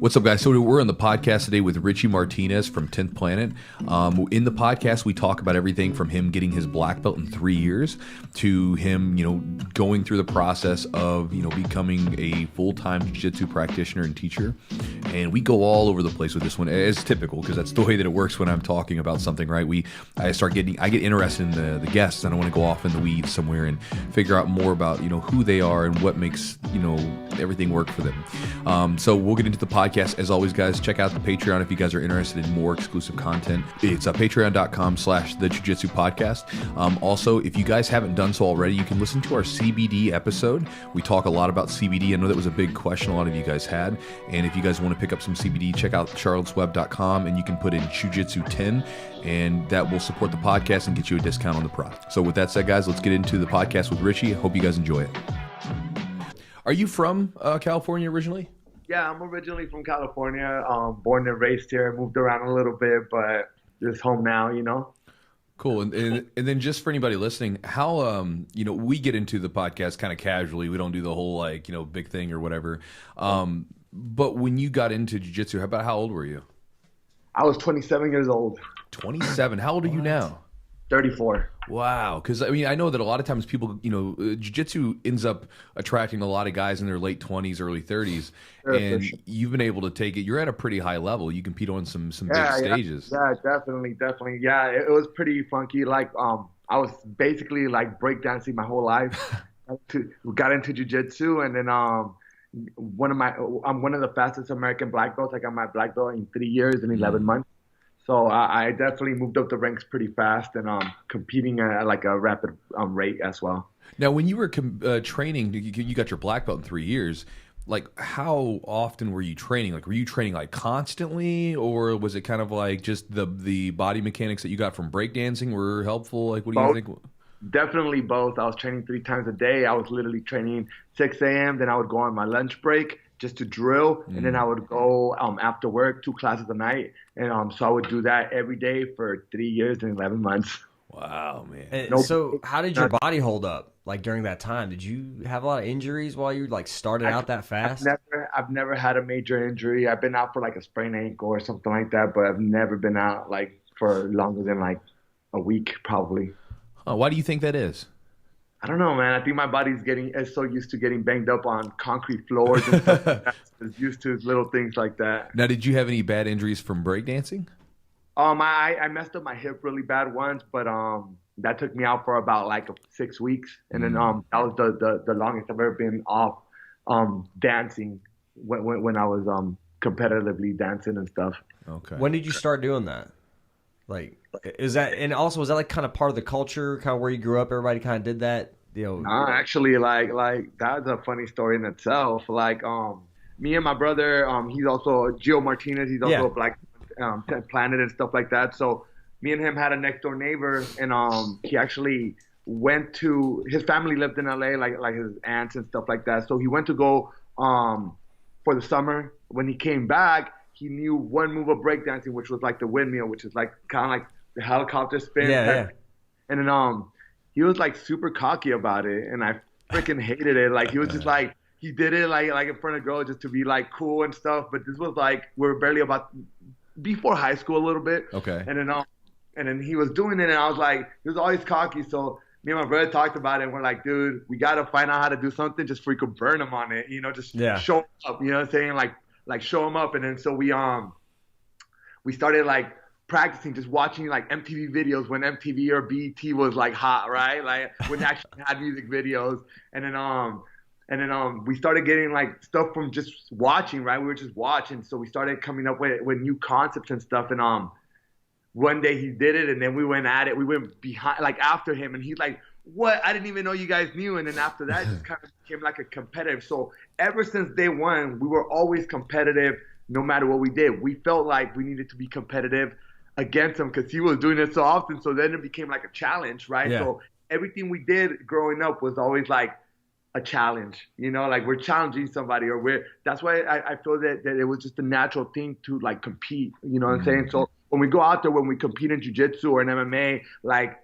What's up, guys? So we're on the podcast today with Richie Martinez from 10th Planet. In the podcast, we talk about everything from him getting his black belt in 3 years to him, going through the process of, becoming a full-time jiu-jitsu practitioner and teacher. And we go all over the place with this one, as typical, because that's the way that it works when I'm talking about something, right? I get interested in the guests, and I want to go off in the weeds somewhere and figure out more about, who they are and what makes, everything work for them. So we'll get into the podcast. As always, guys, check out the Patreon if you guys are interested in more exclusive content. It's patreon.com/the Jiu-Jitsu podcast. Also, if you guys haven't done so already, you can listen to our CBD episode. We talk a lot about CBD. I know that was a big question a lot of you guys had. And if you guys want to pick up some CBD, check out charlottesweb.com and you can put in Jiu-Jitsu 10 and that will support the podcast and get you a discount on the product. So with that said, guys, let's get into the podcast with Richie. I hope you guys enjoy it. Are you from California originally? Yeah, I'm originally from California, born and raised here, moved around a little bit, but just home now, Cool. And then just for anybody listening, how, we get into the podcast kind of casually. We don't do the whole, big thing or whatever. But when you got into jiu-jitsu, how old were you? I was 27 years old. 27. How old are you now? 34. Wow. Because, I know that a lot of times people, jiu-jitsu ends up attracting a lot of guys in their late 20s, early 30s. Sure, and sure. You've been able to take it. You're at a pretty high level. You compete on some big stages. Yeah, definitely. Yeah, it was pretty funky. I was basically breakdancing my whole life. Got into jiu-jitsu, and then I'm one of the fastest American black belts. I got my black belt in 3 years and 11 months. So I definitely moved up the ranks pretty fast and competing at a rapid rate as well. Now, when you were training, you got your black belt in 3 years. How often were you training? Were you training constantly, or was it kind of just the body mechanics that you got from breakdancing were helpful? What do you think? Definitely both. I was training 3 times a day. I was literally training 6 a.m. Then I would go on my lunch break just to drill, and then I would go after work 2 classes a night, and so I would do that every day for 3 years and 11 months. Wow, man! And so, how did your body hold up during that time? Did you have a lot of injuries while you started out that fast? I've never had a major injury. I've been out for a sprained ankle or something like that, but I've never been out for longer than a week probably. Why do you think that is? I don't know, man. I think my body's is so used to getting banged up on concrete floors and stuff like that. It's used to little things like that. Now, did you have any bad injuries from breakdancing? I messed up my hip really bad once, but that took me out for about 6 weeks, and then that was the longest I've ever been off dancing when I was competitively dancing and stuff. Okay. When did you start doing that? Is that, and also, was that kind of part of the culture, kind of where you grew up? Everybody kind of did that, Actually, that's a funny story in itself. Me and my brother, he's also Gio Martinez. He's also a black 10th Planet and stuff like that. So me and him had a next door neighbor, and he actually went to, his family lived in LA, like his aunts and stuff like that. So he went to go for the summer. When he came back, he knew one move of breakdancing, which was the windmill, which is kind of like the helicopter spin. Yeah. And then he was super cocky about it, and I freaking hated it. He was just he did it in front of girls just to be cool and stuff. But this was we were barely before high school a little bit. Okay. And then he was doing it, and I was he was always cocky. So me and my brother talked about it, and we're dude, we got to find out how to do something just so we could burn him on it, just show him up, you know what I'm saying? Show him up. And then so we started practicing, just watching MTV videos when MTV or BET was hot, right? When they actually had music videos. And then we started getting stuff from just watching, right? We were just watching. So we started coming up with new concepts and stuff. And one day he did it, and then we went at it. We went behind, after him, and he's what? I didn't even know you guys knew. And then after that, it just kind of became a competitive. So ever since day one, we were always competitive no matter what we did. We felt like we needed to be competitive against him because he was doing it so often. So then it became a challenge, right? Yeah. So everything we did growing up was always a challenge, we're challenging somebody, or that's why I feel that it was just a natural thing to compete, you know what I'm saying? So when we go out there, when we compete in jiu-jitsu or in MMA,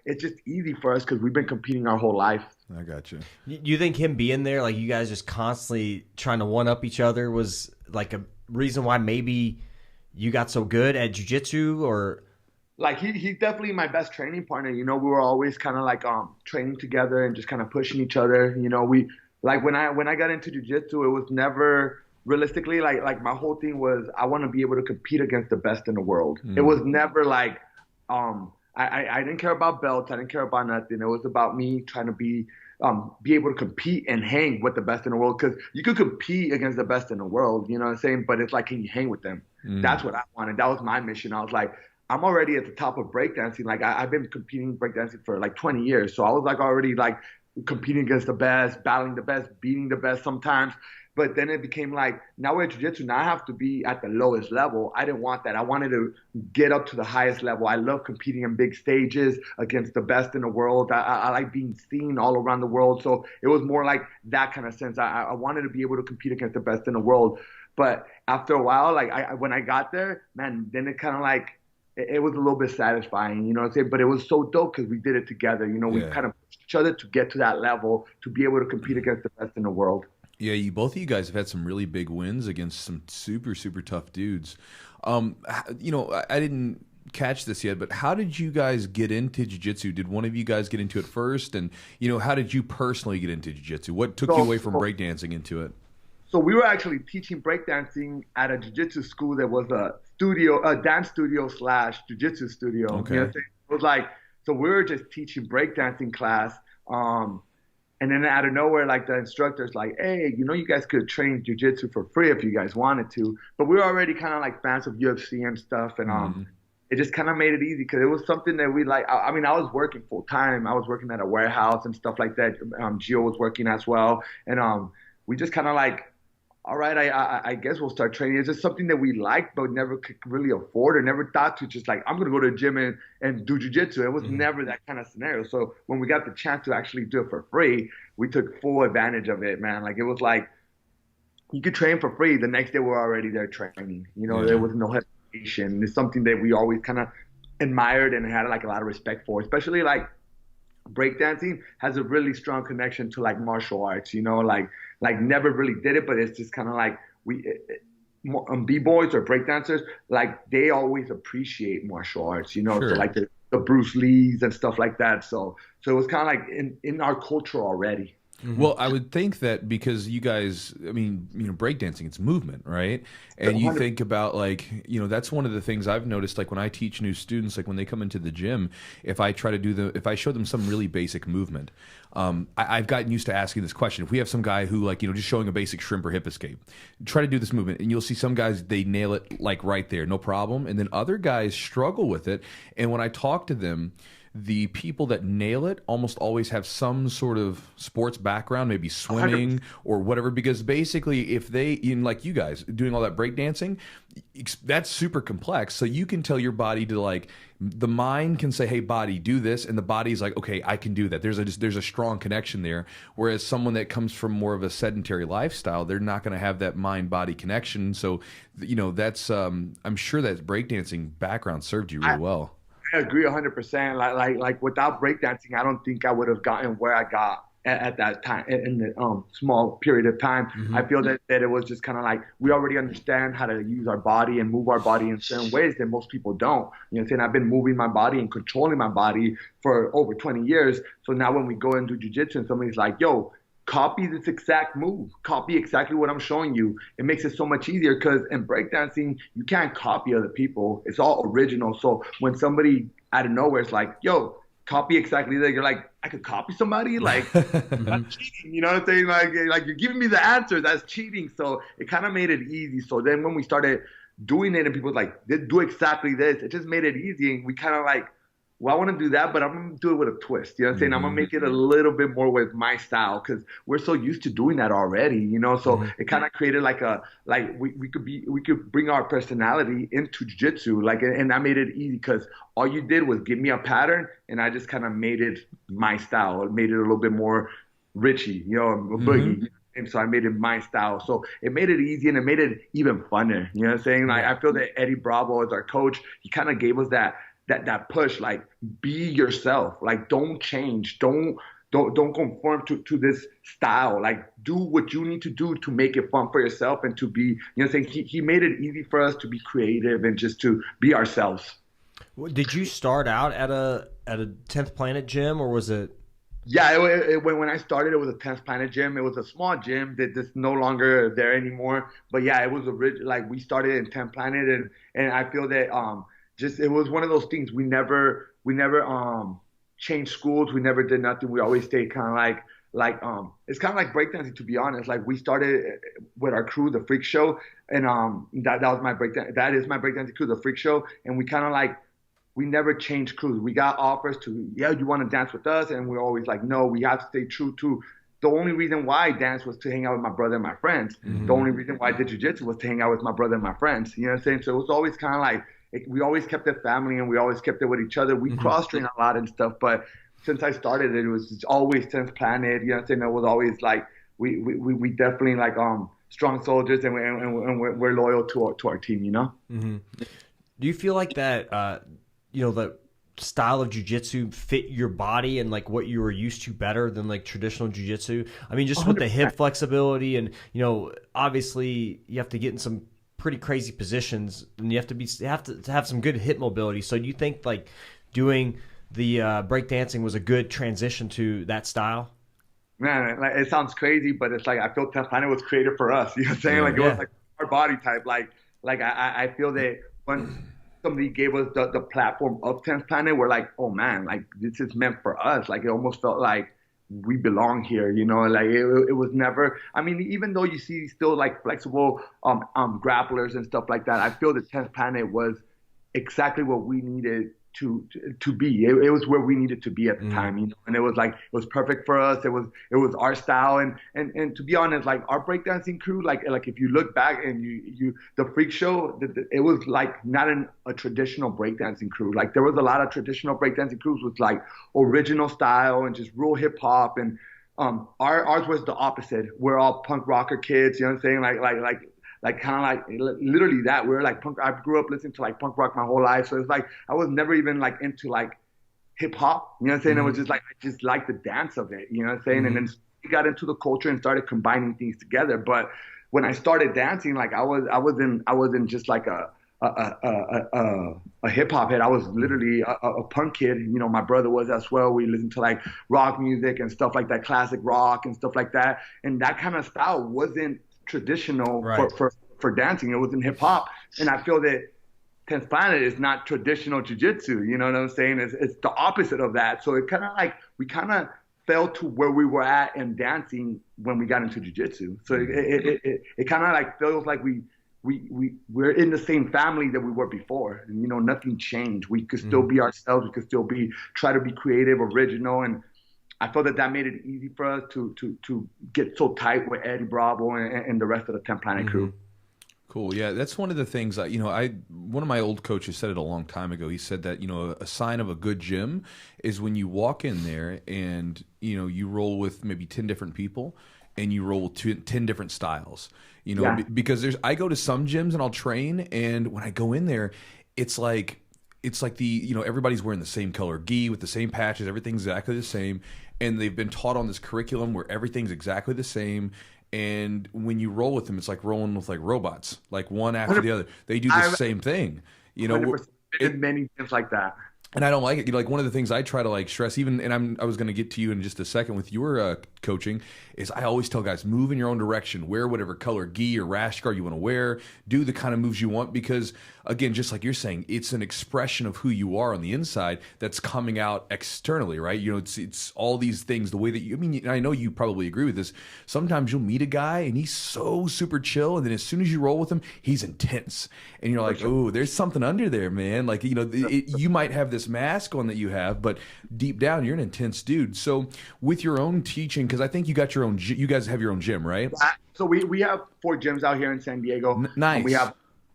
it's just easy for us because we've been competing our whole life. I got you. You think him being there, you guys just constantly trying to one up each other, was like a reason why maybe you got so good at jiu-jitsu, or? Like he's definitely my best training partner. You know, we were always kind of like training together and just kind of pushing each other. You know, we like when I got into jiu-jitsu, it was never realistically like my whole thing was I want to be able to compete against the best in the world. It was never like I didn't care about belts. I didn't care about nothing. It was about me trying to be able to compete and hang with the best in the world, because you could compete against the best in the world, you know what I'm saying? But it's like, can you hang with them? That's what I wanted. That was my mission. I was like, I'm already at the top of breakdancing. Like I've been competing breakdancing for like 20 years. So I was like already like competing against the best, battling the best, beating the best sometimes. But then it became like, now we're at jiu-jitsu. Now I have to be at the lowest level. I didn't want that. I wanted to get up to the highest level. I love competing in big stages against the best in the world. I like being seen all around the world. So it was more like that kind of sense. I wanted to be able to compete against the best in the world. But after a while, like when I got there, man, then it kind of like, it was a little bit satisfying, you know what I'm saying? But it was so dope because we did it together. You know, we kind of pushed each other to get to that level, to be able to compete against the best in the world. Yeah, both of you guys have had some really big wins against some super, super tough dudes. You know, I didn't catch this yet, but how did you guys get into jiu-jitsu? Did one of you guys get into it first? And, you know, how did you personally get into jiu-jitsu? What took you away from breakdancing into it? So we were actually teaching breakdancing at a jiu-jitsu school that was a dance studio / jiu-jitsu studio. Okay. You know, it was like, so we were just teaching breakdancing class. And then out of nowhere, like the instructor's like, hey, you know, you guys could train jiu-jitsu for free if you guys wanted to. But we were already kind of like fans of UFC and stuff. And it just kind of made it easy because it was something that we like. I mean, I was working full time. I was working at a warehouse and stuff like that. Gio was working as well. And we just kind of like, all right, I guess we'll start training. It's just something that we liked but never could really afford or never thought to just like, I'm going to go to the gym and do jiu-jitsu. It was never that kind of scenario. So when we got the chance to actually do it for free, we took full advantage of it, man. Like it was like, you could train for free. The next day we're already there training. You know, there was no hesitation. It's something that we always kind of admired and had like a lot of respect for, especially like breakdancing has a really strong connection to like martial arts, you know, like never really did it, but it's just kind of like b-boys or breakdancers, like they always appreciate martial arts, you know, so like the Bruce Lees and stuff like that. So it was kind of like in our culture already. Well, I would think that because you guys, I mean, you know, breakdancing, it's movement, right? And you think about like, you know, that's one of the things I've noticed, like when I teach new students, like when they come into the gym, if I try to if I show them some really basic movement, I've gotten used to asking this question. If we have some guy who like, you know, just showing a basic shrimp or hip escape, try to do this movement and you'll see some guys, they nail it like right there, no problem. And then other guys struggle with it. And when I talk to them, the people that nail it almost always have some sort of sports background, maybe swimming 100%. or whatever, because basically if they, even like you guys doing all that breakdancing, that's super complex. So you can tell your body to like, the mind can say, hey, body, do this. And the body's like, okay, I can do that. There's a strong connection there. Whereas someone that comes from more of a sedentary lifestyle, they're not going to have that mind-body connection. So, you know, that's, I'm sure that breakdancing background served you really well. I agree 100%. Like without breakdancing, I don't think I would have gotten where I got at that time in the small period of time. I feel that it was just kind of like we already understand how to use our body and move our body in certain ways that most people don't. You know what I'm saying? I've been moving my body and controlling my body for over 20 years. So now when we go into jiu-jitsu and somebody's like, yo, copy this exact move. Copy exactly what I'm showing you. It makes it so much easier because in breakdancing, you can't copy other people. It's all original. So when somebody out of nowhere is like, yo, copy exactly that, you're like, I could copy somebody? Like, that's cheating. You know what I'm saying? Like you're giving me the answer. That's cheating. So it kind of made it easy. So then when we started doing it and people were like, do exactly this, it just made it easy. And we kind of like, well, I want to do that, but I'm going to do it with a twist. You know what I'm saying? I'm going to make it a little bit more with my style because we're so used to doing that already, you know? So it kind of created like we could bring our personality into jiu-jitsu. And I made it easy because all you did was give me a pattern and I just kind of made it my style. It made it a little bit more Richie, you know, a boogie. And so I made it my style. So it made it easy and it made it even funner. You know what I'm saying? Like I feel that Eddie Bravo as our coach, he kind of gave us that push, like be yourself, like don't change, don't don't conform to this style. Like, do what you need to do to make it fun for yourself and to be, you know, saying he made it easy for us to be creative and just to be ourselves. Did you start out at a 10th Planet gym, or was it? Yeah, when I started, it was a 10th Planet gym. It was a small gym that's no longer there anymore. But yeah, it was like we started in 10th Planet, and I feel that just it was one of those things. We never changed schools. We never did nothing. We always stayed kind of like it's kind of like breakdancing, to be honest. Like, we started with our crew, the Freak Show, and that was my breakdance. That is my breakdancing crew, the Freak Show, and we kind of like. We never changed crews. We got offers to, yeah, you want to dance with us? And we're always like, no, we have to stay true to the only reason why I danced was to hang out with my brother and my friends. Mm-hmm. The only reason why I did jiu-jitsu was to hang out with my brother and my friends. You know what I'm saying? So it was always kind of like, we always kept it family and we always kept it with each other. We cross-train a lot and stuff, but since I started, it was always 10th Planet. You know what I'm saying? It was always like, we definitely like strong soldiers and we're loyal to our team, you know? Mm-hmm. Do you feel like that, you know, the style of jiu-jitsu fit your body and like what you were used to better than like traditional jiu-jitsu? I mean, just 100%. With the hip flexibility and, you know, obviously you have to get in some pretty crazy positions and you have to have some good hip mobility. So do you think like doing the breakdancing was a good transition to that style? Man, like, it sounds crazy, but it's like I feel 10th Planet was created for us. You know what I'm saying? Like, it was like our body type. Like I feel that when somebody gave us the platform of 10th Planet, we're like, oh man, like this is meant for us. Like, it almost felt like we belong here, you know. Like it was never. I mean, even though you see still like flexible grapplers and stuff like that, I feel the 10th Planet was exactly what we needed to be. It was where we needed to be at the time, you know, and it was like, it was perfect for us. It was our style. And to be honest, like our breakdancing crew, like if you look back and you the Freak Show, it was like not a traditional breakdancing crew. Like there was a lot of traditional breakdancing crews with like original style and just real hip hop. And ours was the opposite. We're all punk rocker kids, you know what I'm saying? Like kind of like literally that. We're like punk. I grew up listening to like punk rock my whole life. So it's like I was never even like into like hip hop. You know what I'm saying? It was just like I just liked the dance of it. You know what I'm saying? And then we got into the culture and started combining things together. But when I started dancing, like I wasn't just like a hip hop head. I was literally a punk kid. You know, my brother was as well. We listened to like rock music and stuff like that, classic rock and stuff like that. And that kind of style wasn't traditional for dancing. It was in hip hop, and I feel that 10th Planet is not traditional jiu-jitsu. You know what I'm saying? It's the opposite of that. So it kind of like we kind of fell to where we were at in dancing when we got into jiu-jitsu. So it kind of like feels like we're in the same family that we were before, and you know, nothing changed. We could still be ourselves. We could still try to be creative, original, and I felt that made it easy for us to get so tight with Eddie Bravo and the rest of the 10th Planet crew. Cool. Yeah, that's one of the things. You know, one of my old coaches said it a long time ago. He said that, you know, a sign of a good gym is when you walk in there and, you know, you roll with maybe 10 different people and you roll 10 different styles. You know, because I go to some gyms and I'll train, and when I go in there, it's like you know, everybody's wearing the same color gi with the same patches, everything's exactly the same, and they've been taught on this curriculum where everything's exactly the same. And when you roll with them, it's like rolling with like robots, like one after the other. They do the same thing, you know. Many things like that. And I don't like it. You know, like one of the things I try to like stress, even, and I was going to get to you in just a second with your coaching, is I always tell guys, move in your own direction, wear whatever color gi or rash guard you want to wear, do the kind of moves you want, because again, just like you're saying, it's an expression of who you are on the inside that's coming out externally, right? You know, it's all these things, the way that I mean, I know you probably agree with this. Sometimes you'll meet a guy and he's so super chill, and then as soon as you roll with him, he's intense, and you're like, oh, there's something under there, man. Like, you know, you might have this mask on that you have, but deep down, you're an intense dude. So with your own teaching, because I think you got your own, you guys have your own gym, right? So we have 4 gyms out here in San Diego. Nice.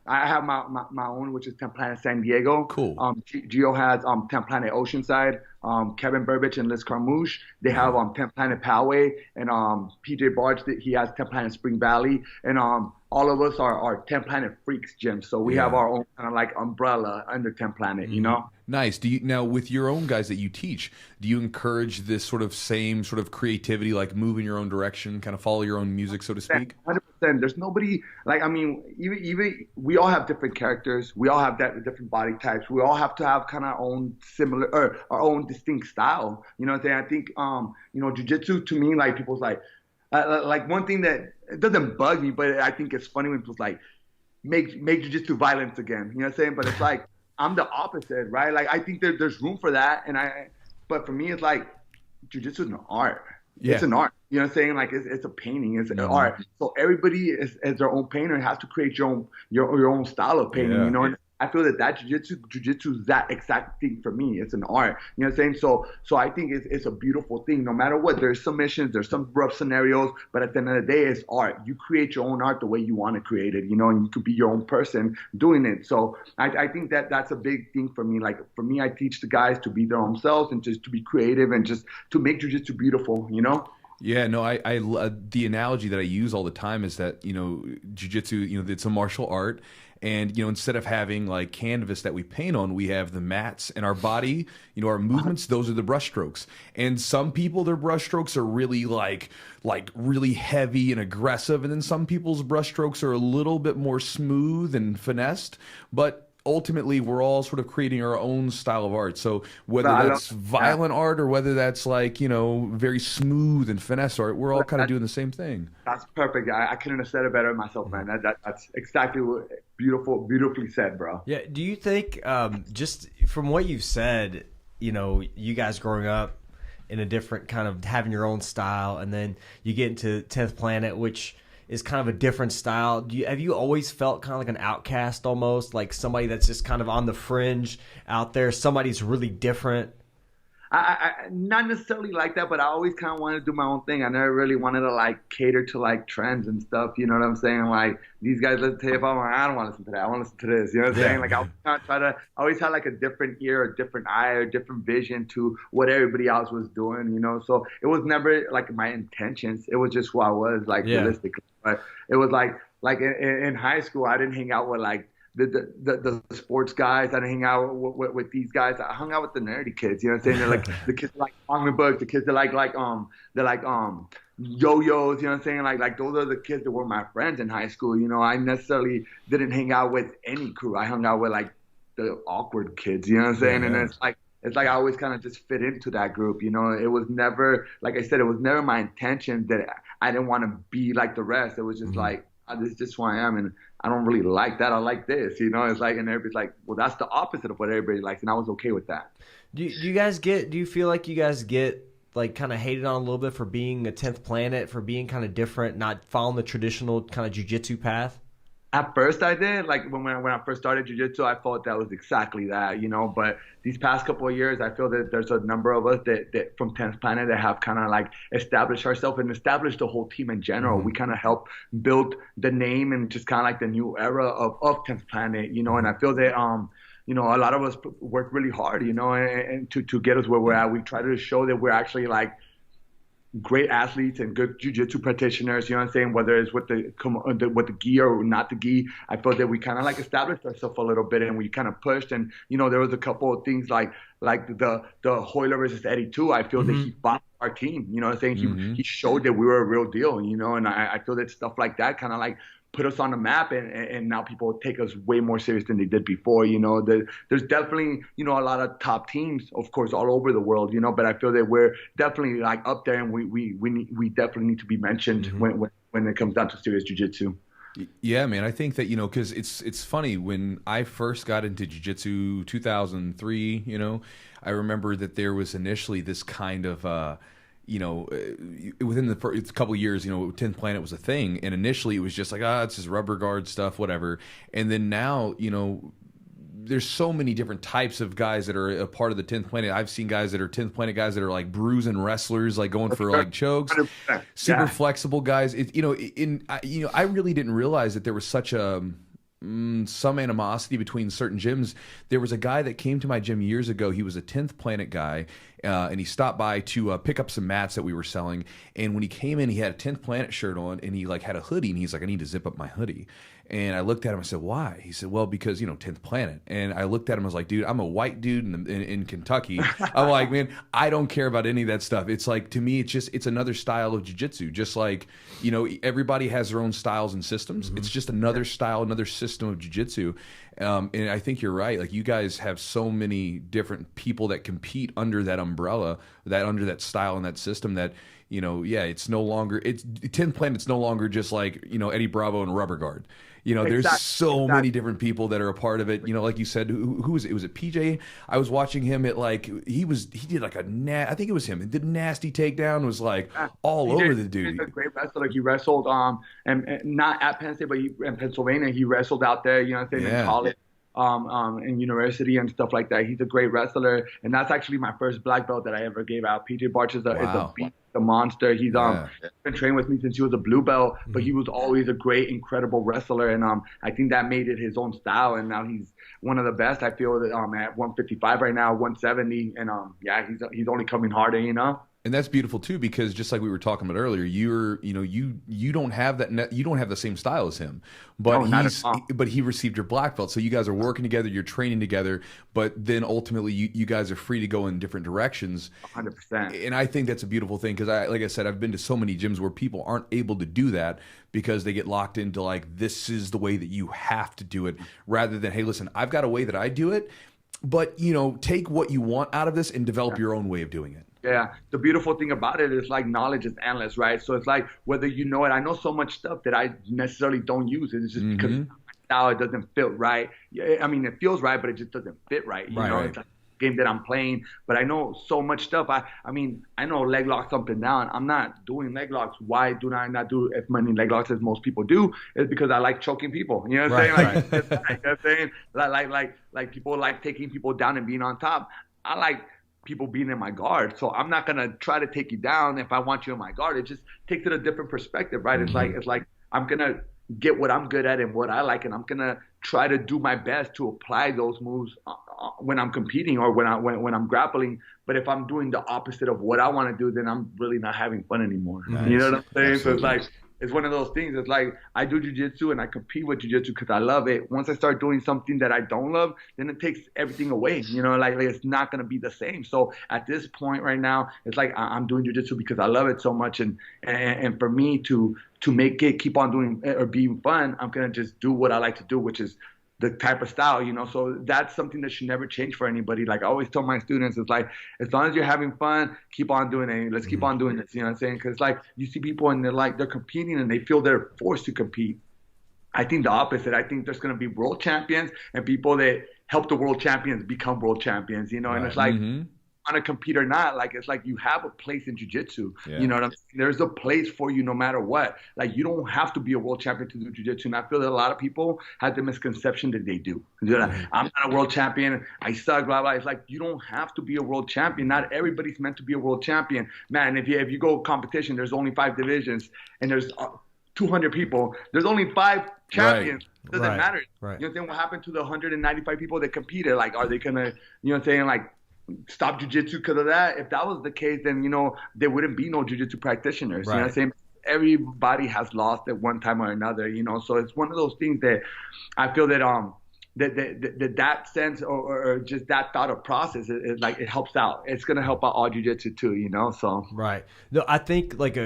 I have my own, which is 10th Planet San Diego. Cool. Gio has 10th Planet Oceanside. Kevin Burbage and Liz Carmouche, they have 10th Planet Poway, and PJ Barge, he has 10th Planet Spring Valley, and all of us are 10 Planet Freaks gym. So we have our own kind of like umbrella under 10 Planet, you know? Nice. Do you now, with your own guys that you teach, do you encourage this sort of same sort of creativity, like move in your own direction, kind of follow your own music, so to speak? 100%. There's nobody like, I mean, even we all have different characters. We all have different body types. We all have to have kind of our own similar or our own distinct style. You know what I'm saying? I think, you know, jiu-jitsu to me, like people's like one thing that it doesn't bug me, but I think it's funny when people's like make jiu-jitsu violence again. You know what I'm saying? But it's like, I'm the opposite, right? Like I think there's room for that, but for me, it's like jiu-jitsu is an art. Yeah. It's an art. You know what I'm saying? Like it's a painting. It's an art. So everybody is their own painter and has to create your own style of painting. You know. And I feel that jiu-jitsu is that exact thing for me. It's an art. You know what I'm saying? So I think it's a beautiful thing. No matter what, there's submissions, there's some rough scenarios, but at the end of the day, it's art. You create your own art the way you want to create it, you know, and you could be your own person doing it. So I think that that's a big thing for me. Like for me, I teach the guys to be their own selves and just to be creative and just to make jiu-jitsu beautiful, you know? Yeah, no, I the analogy that I use all the time is that, you know, jiu-jitsu, you know, it's a martial art. And, you know, instead of having like canvas that we paint on, we have the mats and our body, you know, our movements, those are the brush strokes. And some people, their brush strokes are really like really heavy and aggressive. And then some people's brush strokes are a little bit more smooth and finessed. But ultimately, we're all sort of creating our own style of art. So whether that's violent art or whether that's like, you know, very smooth and finesse art, we're all kind of doing the same thing. That's perfect. I couldn't have said it better myself, man. That's exactly what beautifully said, bro. Yeah. Do you think, just from what you've said, you know, you guys growing up in a different kind of having your own style, and then you get into 10th Planet, which is kind of a different style. Have you always felt kind of like an outcast almost, like somebody that's just kind of on the fringe out there, somebody's really different? I not necessarily like that, but I always kind of wanted to do my own thing. I never really wanted to like cater to like trends and stuff. You know what I'm saying? Like these guys listen to hip hop. I don't want to listen to that. I want to listen to this. You know what I'm saying? Like I always had like a different ear, a different eye, or a different vision to what everybody else was doing. You know, so it was never like my intentions. It was just who I was, like realistically. But it was like in high school, I didn't hang out with like the sports guys. I didn't hang out with these guys. I hung out with the nerdy kids. You know what I'm saying? They're like the kids that like comic books. The kids that like yo-yos. You know what I'm saying? Like those are the kids that were my friends in high school. You know, I necessarily didn't hang out with any crew. I hung out with like the awkward kids. You know what I'm saying? And it's like I always kind of just fit into that group. You know, it was never, like I said, it was never my intention that I didn't want to be like the rest. It was just like, this is just who I am, and I don't really like that. I like this, you know. It's like, and everybody's like, well, that's the opposite of what everybody likes, and I was okay with that. Do you feel like you guys get like kind of hated on a little bit for being a 10th Planet, for being kind of different, not following the traditional kind of jiu-jitsu path? At first I did. Like when I first started jiu-jitsu, I thought that was exactly that, you know. But these past couple of years, I feel that there's a number of us that from 10th Planet that have kind of like established ourselves and established the whole team in general. We kind of helped build the name and just kind of like the new era of 10th Planet, you know. And I feel that you know, a lot of us work really hard, you know, and to get us where we're at. We try to show that we're actually like great athletes and good jiu-jitsu practitioners, you know what I'm saying? Whether it's with the gi or not the gi, I felt that we kind of like established ourselves a little bit, and we kind of pushed. And you know, there was a couple of things like the Hoyler versus Eddie too. I feel that he fought our team. You know what I'm saying? He showed that we were a real deal. You know, and I feel that stuff like that kind of like put us on the map, and now people take us way more serious than they did before. You know, there's definitely, you know, a lot of top teams, of course, all over the world, you know, but I feel that we're definitely like up there, and we definitely need to be mentioned when it comes down to serious jiu-jitsu. Yeah, man, I think that, you know, because it's funny, when I first got into jiu-jitsu 2003, you know, I remember that there was initially this kind of you know, within the first couple of years, you know, 10th Planet was a thing, and initially it was just like, it's just rubber guard stuff, whatever. And then now, you know, there's so many different types of guys that are a part of the 10th Planet. I've seen guys that are 10th Planet guys that are like bruising wrestlers, like going for like chokes, super flexible guys. You know, I really didn't realize that there was such a some animosity between certain gyms. There was a guy that came to my gym years ago. He was a 10th Planet guy, and he stopped by to pick up some mats that we were selling. And when he came in, he had a 10th Planet shirt on, and he like had a hoodie, and he's like, I need to zip up my hoodie. And I looked at him, I said, why? He said, well, because, 10th Planet. And I looked at him, I was like, dude, I'm a white dude in Kentucky. I'm like, man, I don't care about any of that stuff. It's like, to me, it's another style of jiu-jitsu. Just like, everybody has their own styles and systems. Mm-hmm. It's just another style, another system of jiu-jitsu. And I think you're right. Like, you guys have so many different people that compete under that umbrella, under that style and that system that, it's no longer, 10th Planet's no longer just like, Eddie Bravo and Rubber Guard. There's so many different people that are a part of it. Like you said, who was it? Was it PJ? I was watching him at like, he did like I think it was him. He did a nasty takedown, was like all over the dude. He's a great wrestler. He wrestled, and not at Penn State, but in Pennsylvania. He wrestled out there, in college. In university and stuff like that. He's a great wrestler, and that's actually my first black belt that I ever gave out. PJ Barch is a beast, a monster. He's been training with me since he was a blue belt, but he was always a great, incredible wrestler, and I think that made it his own style, and now he's one of the best. I feel that at 155 right now, 170, and he's only coming harder, And that's beautiful too, because just like we were talking about earlier, you don't have that, you don't have the same style as him, but but he received your black belt, so you guys are working together, you're training together, but then ultimately you guys are free to go in different directions. 100%. And I think that's a beautiful thing, because like I said, I've been to so many gyms where people aren't able to do that because they get locked into like, this is the way that you have to do it, rather than, hey, listen, I've got a way that I do it, but take what you want out of this and develop your own way of doing it. Yeah, the beautiful thing about it is like knowledge is endless, right? So it's like whether you know it, I know so much stuff that I necessarily don't use. It's just because my style, it doesn't fit right. I mean, it feels right, but it just doesn't fit right. You know, it's like a game that I'm playing, but I know so much stuff. I mean, I know leg locks up and down. I'm not doing leg locks. Why do I not do as many leg locks as most people do? It's because I like choking people. You know what I'm saying? Like, you know what I'm saying? Like people like taking people down and being on top. I like people being in my guard. So I'm not going to try to take you down if I want you in my guard. It just takes it a different perspective, right? It's like I'm going to get what I'm good at and what I like, and I'm going to try to do my best to apply those moves when I'm competing or when I'm grappling. But if I'm doing the opposite of what I want to do, then I'm really not having fun anymore. Nice. You know what I'm saying? Absolutely. So it's like, it's one of those things. It's like I do jiu-jitsu and I compete with jiu-jitsu because I love it. Once I start doing something that I don't love, then it takes everything away. Like it's not going to be the same. So at this point right now, it's like I'm doing jiu-jitsu because I love it so much. And for me to make it keep on doing it or being fun, I'm going to just do what I like to do, which is the type of style, so that's something that should never change for anybody. Like I always tell my students, it's like, as long as you're having fun, keep on doing it. Let's keep on doing this. You know what I'm saying? Because like you see people and they're competing and they feel they're forced to compete. I think the opposite. I think there's going to be world champions and people that help the world champions become world champions, and it's like, want to compete or not, like it's like you have a place in jiu-jitsu. You know what I'm saying? There's a place for you no matter what. Like you don't have to be a world champion to do jiu-jitsu. And I feel that a lot of people have the misconception that they do. I'm not a world champion, I suck, blah blah. It's like you don't have to be a world champion. Not everybody's meant to be a world champion. Man, if you go competition, there's only 5 divisions and there's 200 people. There's only 5 champions. It doesn't matter. Right. You know what I'm saying? What happened to the 195 people that competed? Like, are they gonna, you know what I'm saying, like stop jiu-jitsu because of that? If that was the case, then there wouldn't be no jiu-jitsu practitioners. You know what I'm saying? Everybody has lost at one time or another. So it's one of those things that I feel that that sense or just that thought of process is like it helps out. It's gonna help out all jiu-jitsu too. So right. No, I think like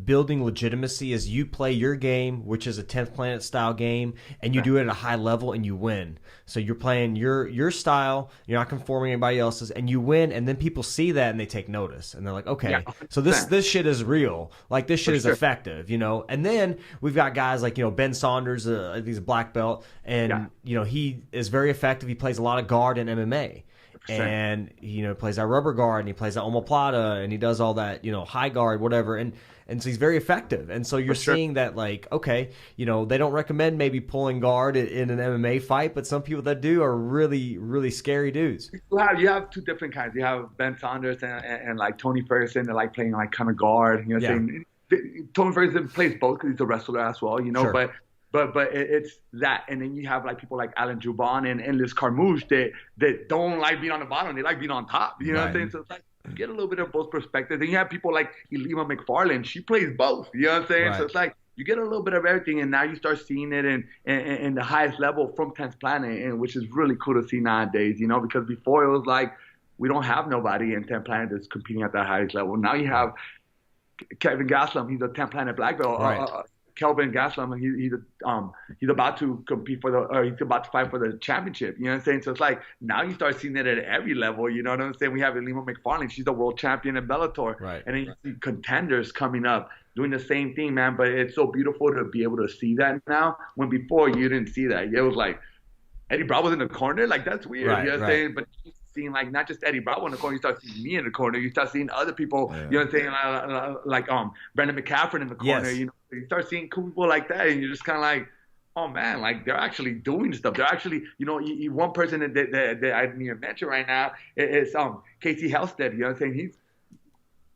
building legitimacy is you play your game, which is a 10th Planet style game, and you do it at a high level and you win. So you're playing your style, you're not conforming to anybody else's, and you win, and then people see that and they take notice and they're like, okay, so this shit is real. Like this shit is effective, And then we've got guys like, Ben Saunders, he's a black belt, and he is very effective. He plays a lot of guard in MMA. And he plays that rubber guard and he plays that omoplata and he does all that high guard, whatever, and so he's very effective. And so you're seeing that, like, okay, they don't recommend maybe pulling guard in an MMA fight, but some people that do are really, really scary dudes. You have 2 different kinds. You have Ben Saunders and like Tony Ferguson that like playing like kind of guard. Tony Ferguson plays both because he's a wrestler as well. it's that. And then you have like people like Alan Juban and Liz Carmouche that don't like being on the bottom. They like being on top. You know what I'm saying? So it's like, you get a little bit of both perspectives. Then you have people like EIBA McFarland. She plays both. You know what I'm saying? Right. So it's like, you get a little bit of everything, and now you start seeing it in the highest level from 10th Planet, and which is really cool to see nowadays, you know, because before it was like, we don't have nobody in 10th Planet that's competing at that highest level. Now you have Kevin Gaslam. He's a 10th Planet black belt. Right. Kelvin Gaslam, he's about to compete he's about to fight for the championship. You know what I'm saying? So it's like, now you start seeing it at every level. You know what I'm saying? We have EIBA McFarland. She's the world champion in Bellator. Right. And then you see contenders coming up doing the same thing, man. But it's so beautiful to be able to see that now, when before you didn't see that. It was like, Eddie Bravo's in the corner? Like, that's weird. Right, you know what I'm saying? But seeing like not just Eddie Bravo in the corner, you start seeing me in the corner, you start seeing other people, you know what I'm saying, like Brandon McCaffrey in the corner, you know, you start seeing cool people like that, and you're just kind of like, oh man, like they're actually doing stuff. They're actually, you know, one person that I didn't even mention right now is Casey Helsted. You know what I'm saying?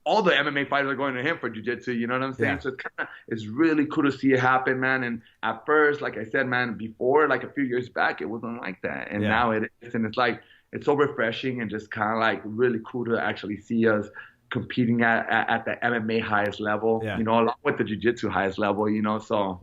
All the MMA fighters are going to him for jiu-jitsu, you know what I'm saying? Yeah. So it's really cool to see it happen, man. And at first, like I said, man, before, like a few years back, it wasn't like that. And now it is, and it's like, it's so refreshing and just kind of like really cool to actually see us competing at the MMA highest level, you know, along with the jiu-jitsu highest level, you know. So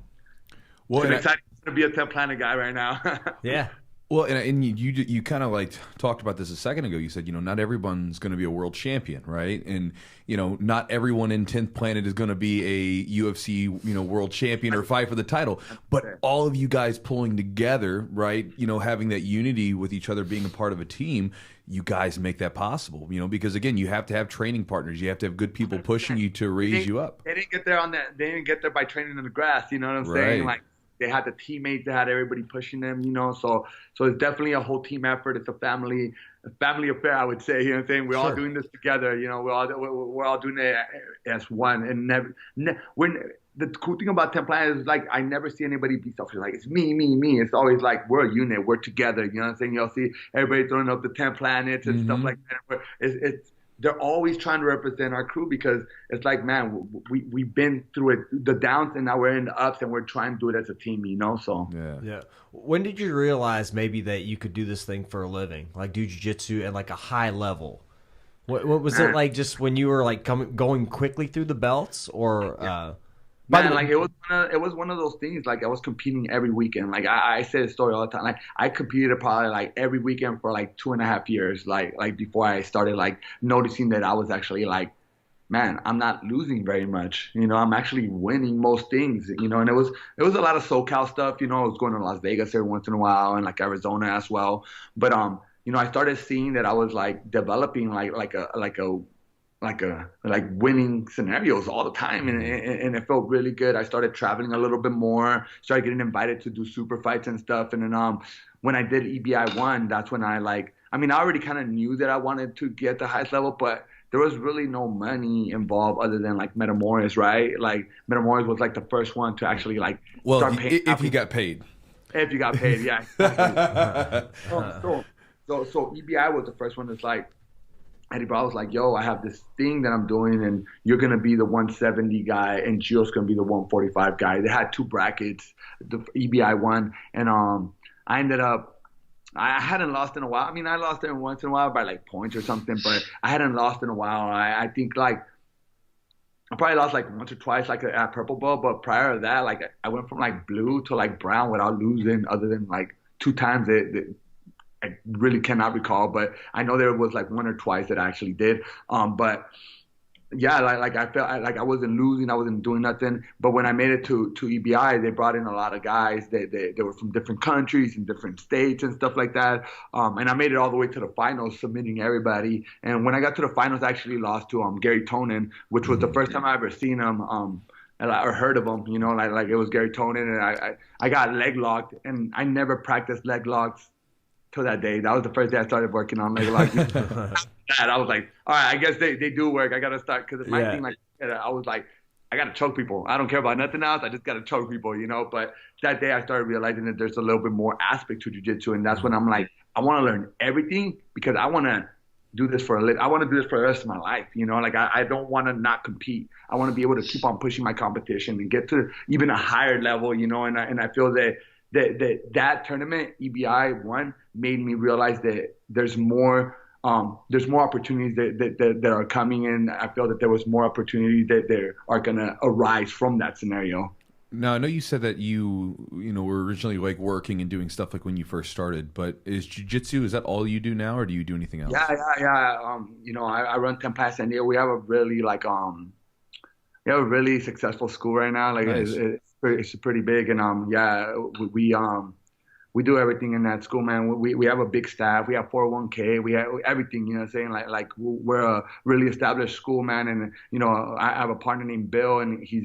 I'm excited to be a 10th Planet guy right now. Yeah. Well, and you kind of like talked about this a second ago. You said, you know, not everyone's going to be a world champion, right? And, you know, not everyone in 10th Planet is going to be a UFC, you know, world champion or fight for the title. But all of you guys pulling together, right, you know, having that unity with each other, being a part of a team, you guys make that possible, you know, because, again, you have to have training partners. You have to have good people pushing you to raise you up. They didn't get there They didn't get there by training in the grass, you know what I'm saying? Like, they had the teammates, they had everybody pushing them, you know. So it's definitely a whole team effort. It's a family affair, I would say. You know what I'm saying? We're all doing this together. You know, we're all doing it as one. And when the cool thing about 10th Planet is, like, I never see anybody be selfish. Like, it's me. It's always like, we're a unit. We're together. You know what I'm saying? You'll see everybody throwing up the 10 planets and stuff like that. They're always trying to represent our crew, because it's like, man, we've been through it, the downs, and now we're in the ups, and we're trying to do it as a team, you know. So yeah. When did you realize maybe that you could do this thing for a living, like do jiu-jitsu at like a high level? What was it like, just when you were like going quickly through the belts, or? Man, like it was one of those things. Like, I was competing every weekend. Like I say the story all the time. Like, I competed probably like every weekend for like 2.5 years. Like before I started like noticing that I was actually like, man, I'm not losing very much. You know, I'm actually winning most things. You know, and it was a lot of SoCal stuff. You know, I was going to Las Vegas every once in a while, and like Arizona as well. But you know, I started seeing that I was like developing like winning scenarios all the time, and it felt really good. I started traveling a little bit more, started getting invited to do super fights and stuff. And then when I did EBI 1, that's when I already kind of knew that I wanted to get the highest level, but there was really no money involved other than like Metamoris, right? Like Metamoris was like the first one to actually like start paying. If you got paid. If you got paid, yeah. Exactly. So EBI was the first one that's like, Eddie Bravo was like, yo, I have this thing that I'm doing, and you're going to be the 170 guy, and Gio's going to be the 145 guy. They had 2 brackets, the EBI 1, and I ended up, I hadn't lost in a while. I mean, I lost every once in a while by like points or something, but I hadn't lost in a while. I think like, I probably lost like once or twice like at purple belt, but prior to that, like I went from like blue to like brown without losing, other than like 2 times I really cannot recall, but I know there was like 1 or twice that I actually did. But yeah, like I felt like I wasn't losing, I wasn't doing nothing. But when I made it to EBI, they brought in a lot of guys. They were from different countries and different states and stuff like that. And I made it all the way to the finals, submitting everybody. And when I got to the finals, I actually lost to Gary Tonin, which was the first time I ever seen him. Or heard of him, you know, like it was Gary Tonin, and I got leg locked, and I never practiced leg locks till that day. That was the first day I started working on leg locks. That I was like, all right, I guess they do work. I gotta start, because my thing, like I was like, I gotta choke people. I don't care about nothing else. I just gotta choke people, you know. But that day I started realizing that there's a little bit more aspect to jiu-jitsu, and that's when I'm like, I want to learn everything, because I want to do this for a living. I want to do this for the rest of my life. You know, like I don't want to not compete. I want to be able to keep on pushing my competition and get to even a higher level, you know, and I feel that tournament, EBI one, made me realize that there's more opportunities that are coming in. I feel that there was more opportunities that are going to arise from that scenario. Now, I know you said that you were originally like working and doing stuff like when you first started, but is jiu-jitsu, is that all you do now, or do you do anything else? Yeah. You know, I run 10 Pass San Diego. We have a really we have a really successful school right now. Like nice. it's pretty big, and we do everything in that school, man. We have a big staff. We have 401k. We have everything, you know what I'm saying? Like we're a really established school, man. And, you know, I have a partner named Bill, and he's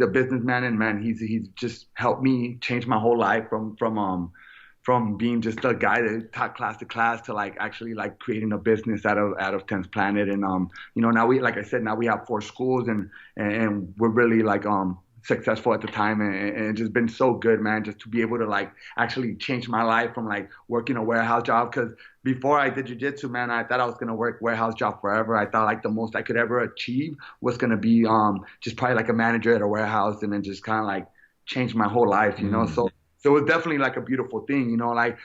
a businessman, and man, he's just helped me change my whole life from being just a guy that taught class to class to like actually like creating a business out of 10th Planet. And you know, now like I said, now we have 4 schools, and we're really like successful at the time, and it's just been so good, man, just to be able to like actually change my life from like working a warehouse job. Because before I did jiu-jitsu, man, I thought I was gonna work warehouse job forever. I thought like the most I could ever achieve was gonna be just probably like a manager at a warehouse, and then just kind of like change my whole life, you know. So it was definitely like a beautiful thing, you know, like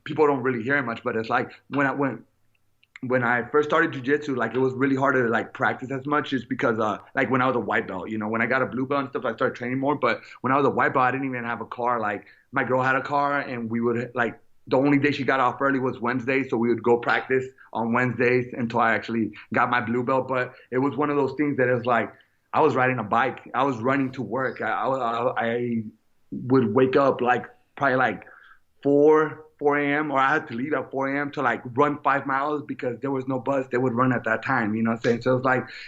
people don't really hear it much, but it's like when I first started jiu-jitsu, like it was really hard to like practice as much, just because like when I was a white belt, you know, when I got a blue belt and stuff, I started training more. But when I was a white belt, I didn't even have a car. Like my girl had a car, and we would like, the only day she got off early was Wednesday, so we would go practice on Wednesdays until I actually got my blue belt. But it was one of those things that is like, I was riding a bike, I was running to work, I would wake up like probably like 4 a.m. or I had to leave at 4 a.m. to like run 5 miles because there was no bus that would run at that time, you know what I'm saying? So it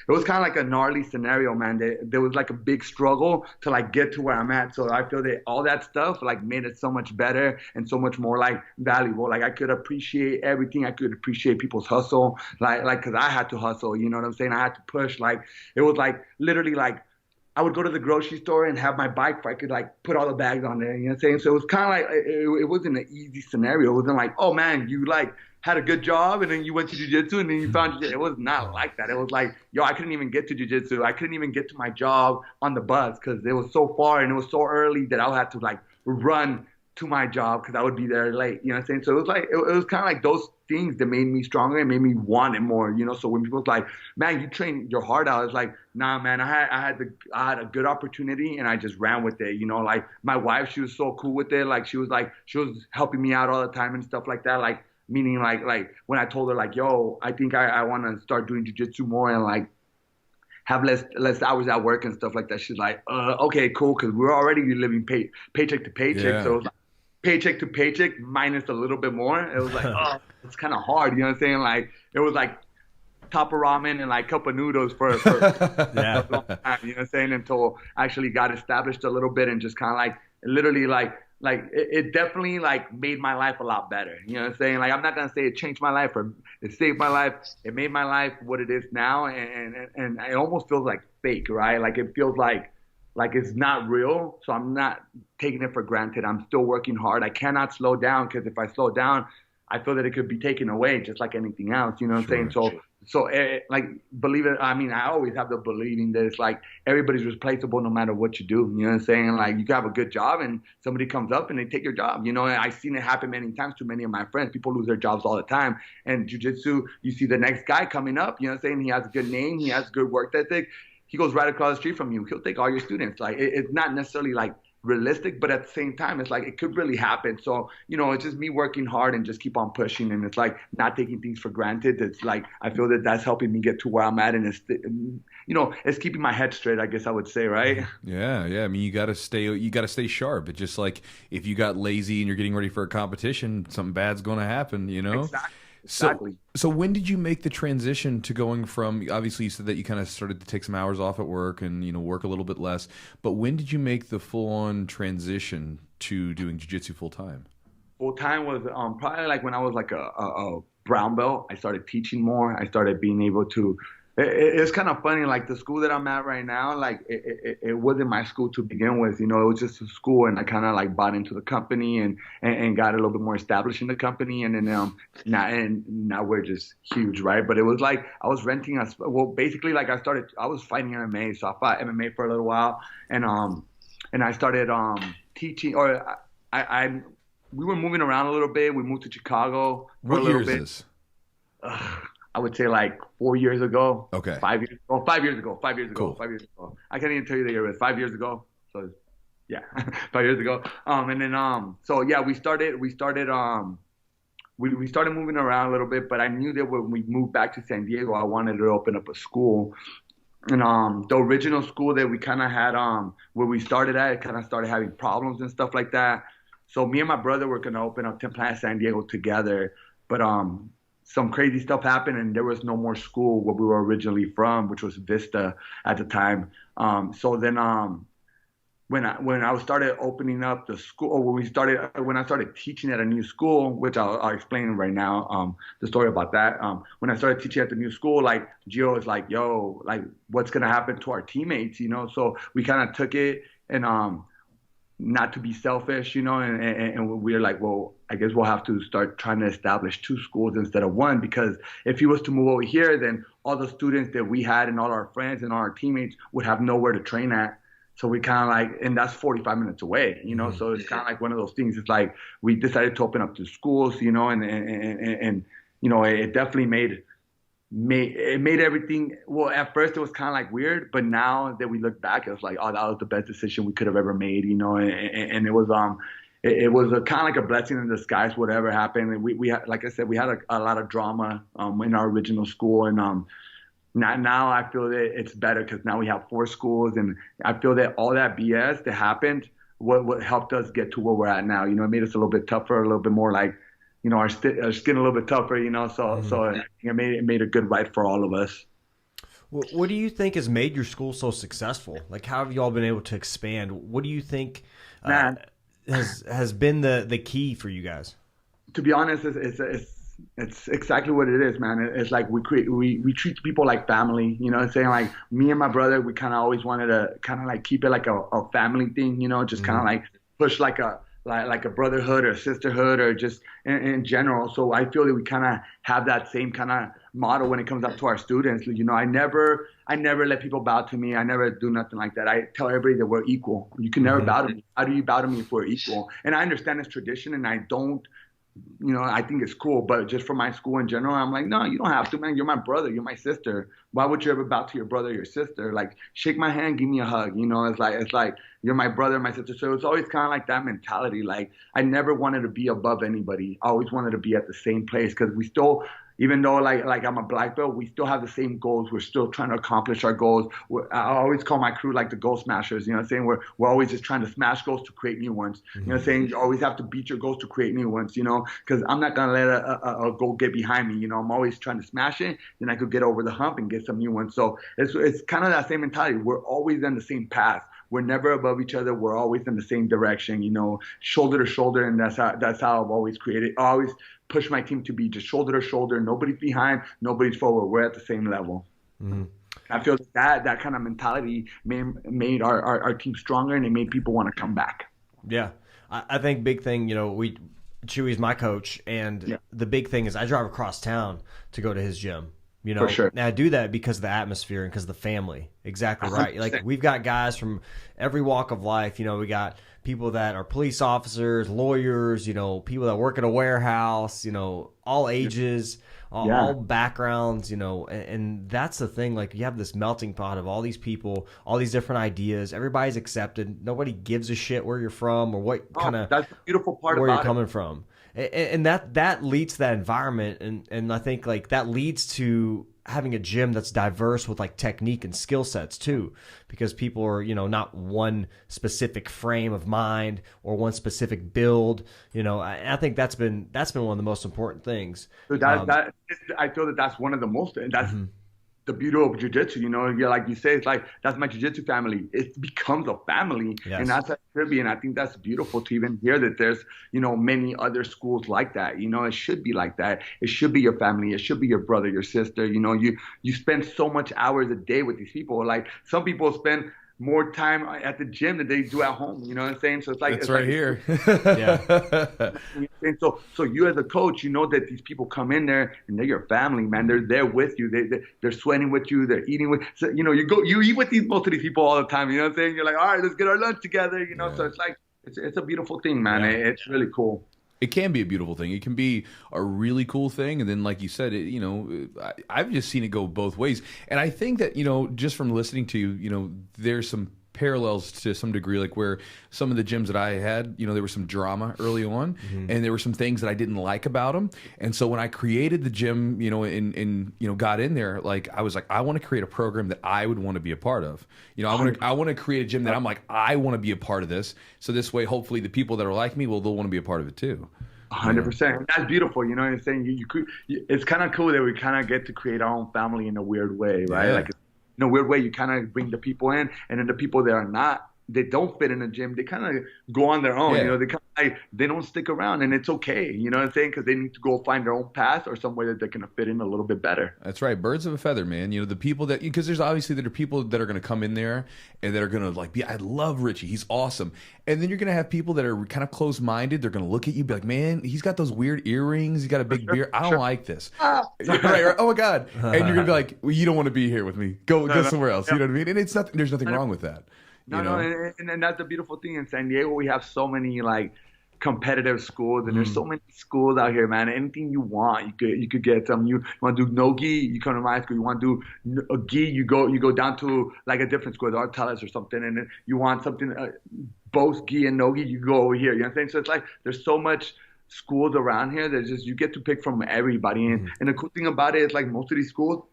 was kind of like a gnarly scenario, man. There was like a big struggle to like get to where I'm at. So I feel that all that stuff like made it so much better and so much more like valuable. Like I could appreciate everything. I could appreciate people's hustle, like cause I had to hustle, you know what I'm saying? I had to push. Like it was like literally like I would go to the grocery store and have my bike where I could like put all the bags on there, you know what I'm saying? So it was kind of like, it wasn't an easy scenario. It wasn't like, oh man, you like had a good job and then you went to jiu-jitsu and then you found jiu-jitsu. It was not like that. It was like, yo, I couldn't even get to jiu-jitsu. I couldn't even get to my job on the bus because it was so far and it was so early that I would have to like run to my job because I would be there late, you know what I'm saying? So it was like, it was kind of like those things that made me stronger and made me want it more, you know? So when people's like, man, you train your heart out, it's like, nah, man, I had a good opportunity and I just ran with it, you know? Like my wife, she was so cool with it. Like she was helping me out all the time and stuff like that. Like meaning like when I told her like, yo, I think I want to start doing jiu-jitsu more and like have less hours at work and stuff like that. She's like, okay, cool. Cause we're already living paycheck to paycheck. Yeah. So it was like, paycheck to paycheck minus a little bit more. It was like, oh, it's kind of hard. You know what I'm saying? Like, it was like top of ramen and like cup of noodles for yeah. a long time, you know what I'm saying? Until I actually got established a little bit and just kind of like, literally like it definitely like made my life a lot better. You know what I'm saying? Like, I'm not going to say it changed my life or it saved my life. It made my life what it is now. And it almost feels like fake, right? Like it feels like it's not real, so I'm not taking it for granted. I'm still working hard. I cannot slow down because if I slow down, I feel that it could be taken away just like anything else. You know what I'm saying? So like, believe it. I mean, I always have the believing that it's like everybody's replaceable no matter what you do. You know what I'm saying? Like you can have a good job and somebody comes up and they take your job. You know, and I've seen it happen many times to many of my friends. People lose their jobs all the time. And jiu-jitsu, you see the next guy coming up. You know what I'm saying? He has a good name. He has good work ethic. He goes right across the street from you. He'll take all your students. Like it's not necessarily like realistic, but at the same time, it's like it could really happen. So, you know, it's just me working hard and just keep on pushing. And it's like not taking things for granted. It's like I feel that that's helping me get to where I'm at. And it's, you know, it's keeping my head straight, I guess I would say, right? Yeah. I mean, you got to stay sharp. It's just like if you got lazy and you're getting ready for a competition, something bad's going to happen, you know? Exactly. So when did you make the transition to going from, obviously you said that you kind of started to take some hours off at work and, you know, work a little bit less, but when did you make the full-on transition to doing jiu-jitsu full-time? Full-time was probably like when I was like a brown belt. I started teaching more. I started being able to It's kind of funny, like the school that I'm at right now, like it wasn't my school to begin with, you know, it was just a school, and I kind of like bought into the company and got a little bit more established in the company, and then now we're just huge, right? But it was like I was renting us, well, basically like I was fighting MMA, so I fought MMA for a little while, and I started teaching, or we were moving around a little bit. We moved to Chicago for a little bit. What year is this? I would say like 4 years ago. Okay. 5 years ago. 5 years ago. 5 years ago. Cool. 5 years ago. I can't even tell you the year, but 5 years ago. So yeah, 5 years ago. And then so yeah, we started moving around a little bit, but I knew that when we moved back to San Diego, I wanted to open up a school. And the original school that we kind of had where we started at, it kind of started having problems and stuff like that. So me and my brother were gonna open up 10 Planet San Diego together, but some crazy stuff happened, and there was no more school where we were originally from, which was Vista at the time. So then when I started opening up the school, or when I started teaching at a new school, which I'll explain right now, the story about that. When I started teaching at the new school, like Gio was like, "Yo, like what's gonna happen to our teammates?" You know, so we kind of took it and not to be selfish, you know, and we were like, well, I guess we'll have to start trying to establish 2 schools instead of 1, because if he was to move over here, then all the students that we had and all our friends and all our teammates would have nowhere to train at. So we kind of like, and that's 45 minutes away, you know, so it's kind of like one of those things. It's like we decided to open up 2 schools, you know, and you know, it definitely made everything, well, at first it was kind of like weird, but now that we look back, it was like, oh, that was the best decision we could have ever made, you know, and it was it was a kind of like a blessing in disguise, whatever happened. And we had, like I said, we had a lot of drama in our original school, and now I feel that it's better because now we have 4 schools, and I feel that all that BS that happened, what helped us get to where we're at now, you know, it made us a little bit tougher, a little bit more like, you know, our skin a little bit tougher, you know, so it made a good ride for all of us. What do you think has made your school so successful? Like, how have you all been able to expand? What do you think has been the key for you guys? To be honest, it's exactly what it is, man. It's like we treat people like family, you know, saying like me and my brother, we kind of always wanted to kind of like keep it like a family thing, you know, just kind of like push like a brotherhood or sisterhood or just in general. So I feel that we kind of have that same kind of motto when it comes up to our students. You know, I never let people bow to me. I never do nothing like that. I tell everybody that we're equal. You can never bow to me. How do you bow to me if we're equal? And I understand it's tradition, and I don't, you know, I think it's cool, but just for my school in general, I'm like, no, you don't have to, man. You're my brother. You're my sister. Why would you ever bow to your brother or your sister? Like, shake my hand, give me a hug. You know, it's like you're my brother, my sister. So it's always kind of like that mentality. Like, I never wanted to be above anybody. I always wanted to be at the same place, because we still, even though like I'm a black belt, we still have the same goals. We're still trying to accomplish our goals. I always call my crew like the goal smashers. You know what I'm saying? We're always just trying to smash goals to create new ones. You know what I'm saying? You always have to beat your goals to create new ones, you know, because I'm not going to let a goal get behind me. You know, I'm always trying to smash it. Then I could get over the hump and get some new ones. So it's kind of that same mentality. We're always on the same path. We're never above each other. We're always in the same direction, you know, shoulder to shoulder. And that's how I've always created. I always push my team to be just shoulder to shoulder. Nobody's behind, nobody's forward. We're at the same level. I feel that kind of mentality made our team stronger, and it made people want to come back. Yeah. I think big thing, you know, Chewy's my coach, and the big thing is I drive across town to go to his gym. You know, for sure. Now I do that because of the atmosphere and because of the family. Exactly right. 100%. Like, we've got guys from every walk of life. You know, we got people that are police officers, lawyers, you know, people that work at a warehouse, you know, all ages, all backgrounds, you know, and that's the thing. Like, you have this melting pot of all these people, all these different ideas. Everybody's accepted. Nobody gives a shit where you're from or what kind of, that's the beautiful part where about you're coming from. And that leads to that environment, and I think like that leads to having a gym that's diverse with like technique and skill sets too, because people are, you know, not one specific frame of mind or one specific build. You know, I think that's been one of the most important things. So I feel that that's one of the most. the beauty of jiu-jitsu, you're like you say, it's like, that's my jiu-jitsu family. It becomes a family, yes. And that's how it should be. And I think that's beautiful to even hear that there's, many other schools like that. It should be like that. It should be your family. It should be your brother, your sister. You spend so much hours a day with these people. Like some people spend more time at the gym than they do at home. You know what I'm saying? So it's like it's right here. Yeah. So you as a coach, that these people come in there and they're your family, man. They're there with you. They're sweating with you. They're eating with. So you eat with most of these people all the time. You know what I'm saying? You're like, all right, let's get our lunch together. Yeah. So it's like it's a beautiful thing, man. Yeah. It's really cool. It can be a beautiful thing. It can be a really cool thing. And then, like you said, I've just seen it go both ways. And I think that, just from listening to you, there's some parallels to some degree, like where some of the gyms that I had, there was some drama early on, and there were some things that I didn't like about them. And so when I created the gym, and got in there, like I was like, I want to create a program that I would want to be a part of. I want to create a gym that I'm like, I want to be a part of this. So this way, hopefully, the people that are like me, they'll want to be a part of it too. 100%. That's beautiful. You know what I'm saying? It's kind of cool that we kind of get to create our own family in a weird way, right? Like, in a weird way, you kind of bring the people in, and then the people that are not, they don't fit in the gym, they kind of go on their own. They kind of they don't stick around, and it's okay. You know what I'm saying? Because they need to go find their own path or somewhere that they're going to fit in a little bit better. That's right. Birds of a feather, man. The people that, because there's obviously there are people that are going to come in there and that are going to I love Richie. He's awesome. And then you're going to have people that are kind of closed-minded. They're going to look at you and be like, man, he's got those weird earrings. He's got a big beard. I don't like this. right. Oh, my God. And you're going to be like, well, you don't want to be here with me. Go somewhere else. You know what I mean? And there's nothing wrong with that. No, and that's the beautiful thing in San Diego. We have so many competitive schools, and there's so many schools out here, man. Anything you want, you could get some. You want to do no gi, you come to my school. You want to do a gi, you go down to like a different school, Artelis or something, and then you want something both gi and no gi, you go over here. You know what I'm saying? So it's like there's so much schools around here that just you get to pick from everybody. And the cool thing about it is like most of these schools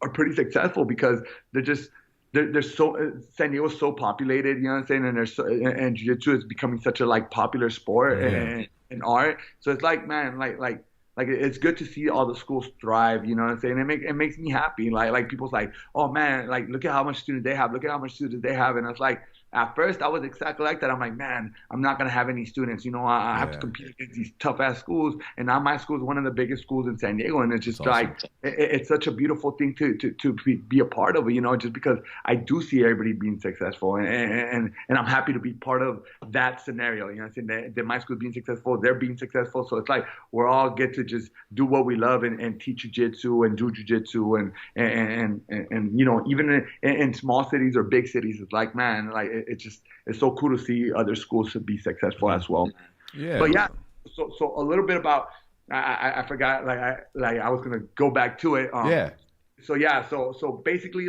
are pretty successful because they're so San Diego's so populated, you know what I'm saying, and jiu-jitsu is becoming such a popular sport and art. So it's like, man, like it's good to see all the schools thrive, you know what I'm saying? It makes me happy. Like people's like, oh man, like look at how much students they have, and it's like, at first, I was exactly like that. I'm like, man, I'm not going to have any students. I have to compete against these tough-ass schools. And now my school is one of the biggest schools in San Diego. And it's just awesome. It's such a beautiful thing to be a part of it, just because I do see everybody being successful. And I'm happy to be part of that scenario. You know what I'm saying? That my school is being successful, they're being successful. So it's like we're all get to just do what we love and teach jiu-jitsu and do jiu-jitsu. And even in small cities or big cities, it's like, man, like, it's so cool to see other schools to be successful as well. Yeah. But yeah, so a little bit about I forgot I was gonna go back to it. So basically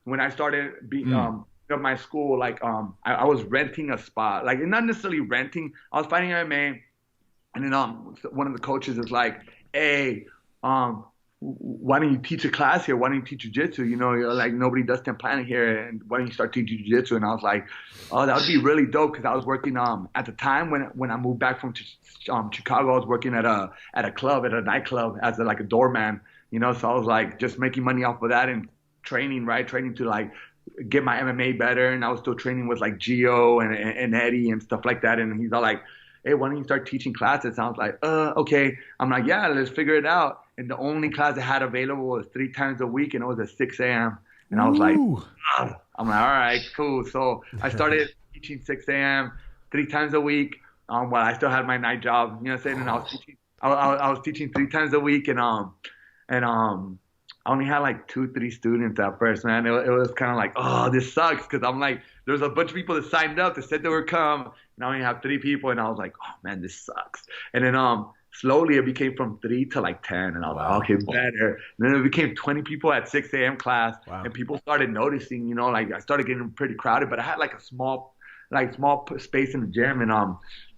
when I started being at my school, I was renting a spot, not necessarily renting. I was fighting MMA, and then one of the coaches is like, hey, why don't you teach a class here? Why don't you teach jiu-jitsu? You're like, nobody does 10 planet here, and why don't you start teaching jiu-jitsu? And I was like, oh, that would be really dope, because I was working at the time when I moved back from Chicago, I was working at a nightclub as a doorman, so I was like just making money off of that and training to get my MMA better, and I was still training with Gio and Eddie and stuff like that, and he's all like, hey, why don't you start teaching classes? And I was like, okay. I'm like, yeah, let's figure it out. And the only class I had available was 3 times a week, and it was at 6 a.m. And I was like, I'm like, all right, cool. So I started teaching 6 a.m. 3 times a week while I still had my night job. You know what I'm saying? And I was teaching 3 times a week, and I only had 2-3 students at first, man. It was kind of like, oh, this sucks, because I'm like, there's a bunch of people that signed up, that said they would come, and I only have 3 people, and I was like, oh man, this sucks. And then slowly it became from 3 to 10, and I was like, okay, better. And then it became 20 people at 6 a.m. class, and people started noticing, I started getting pretty crowded, but I had a small space in the gym, and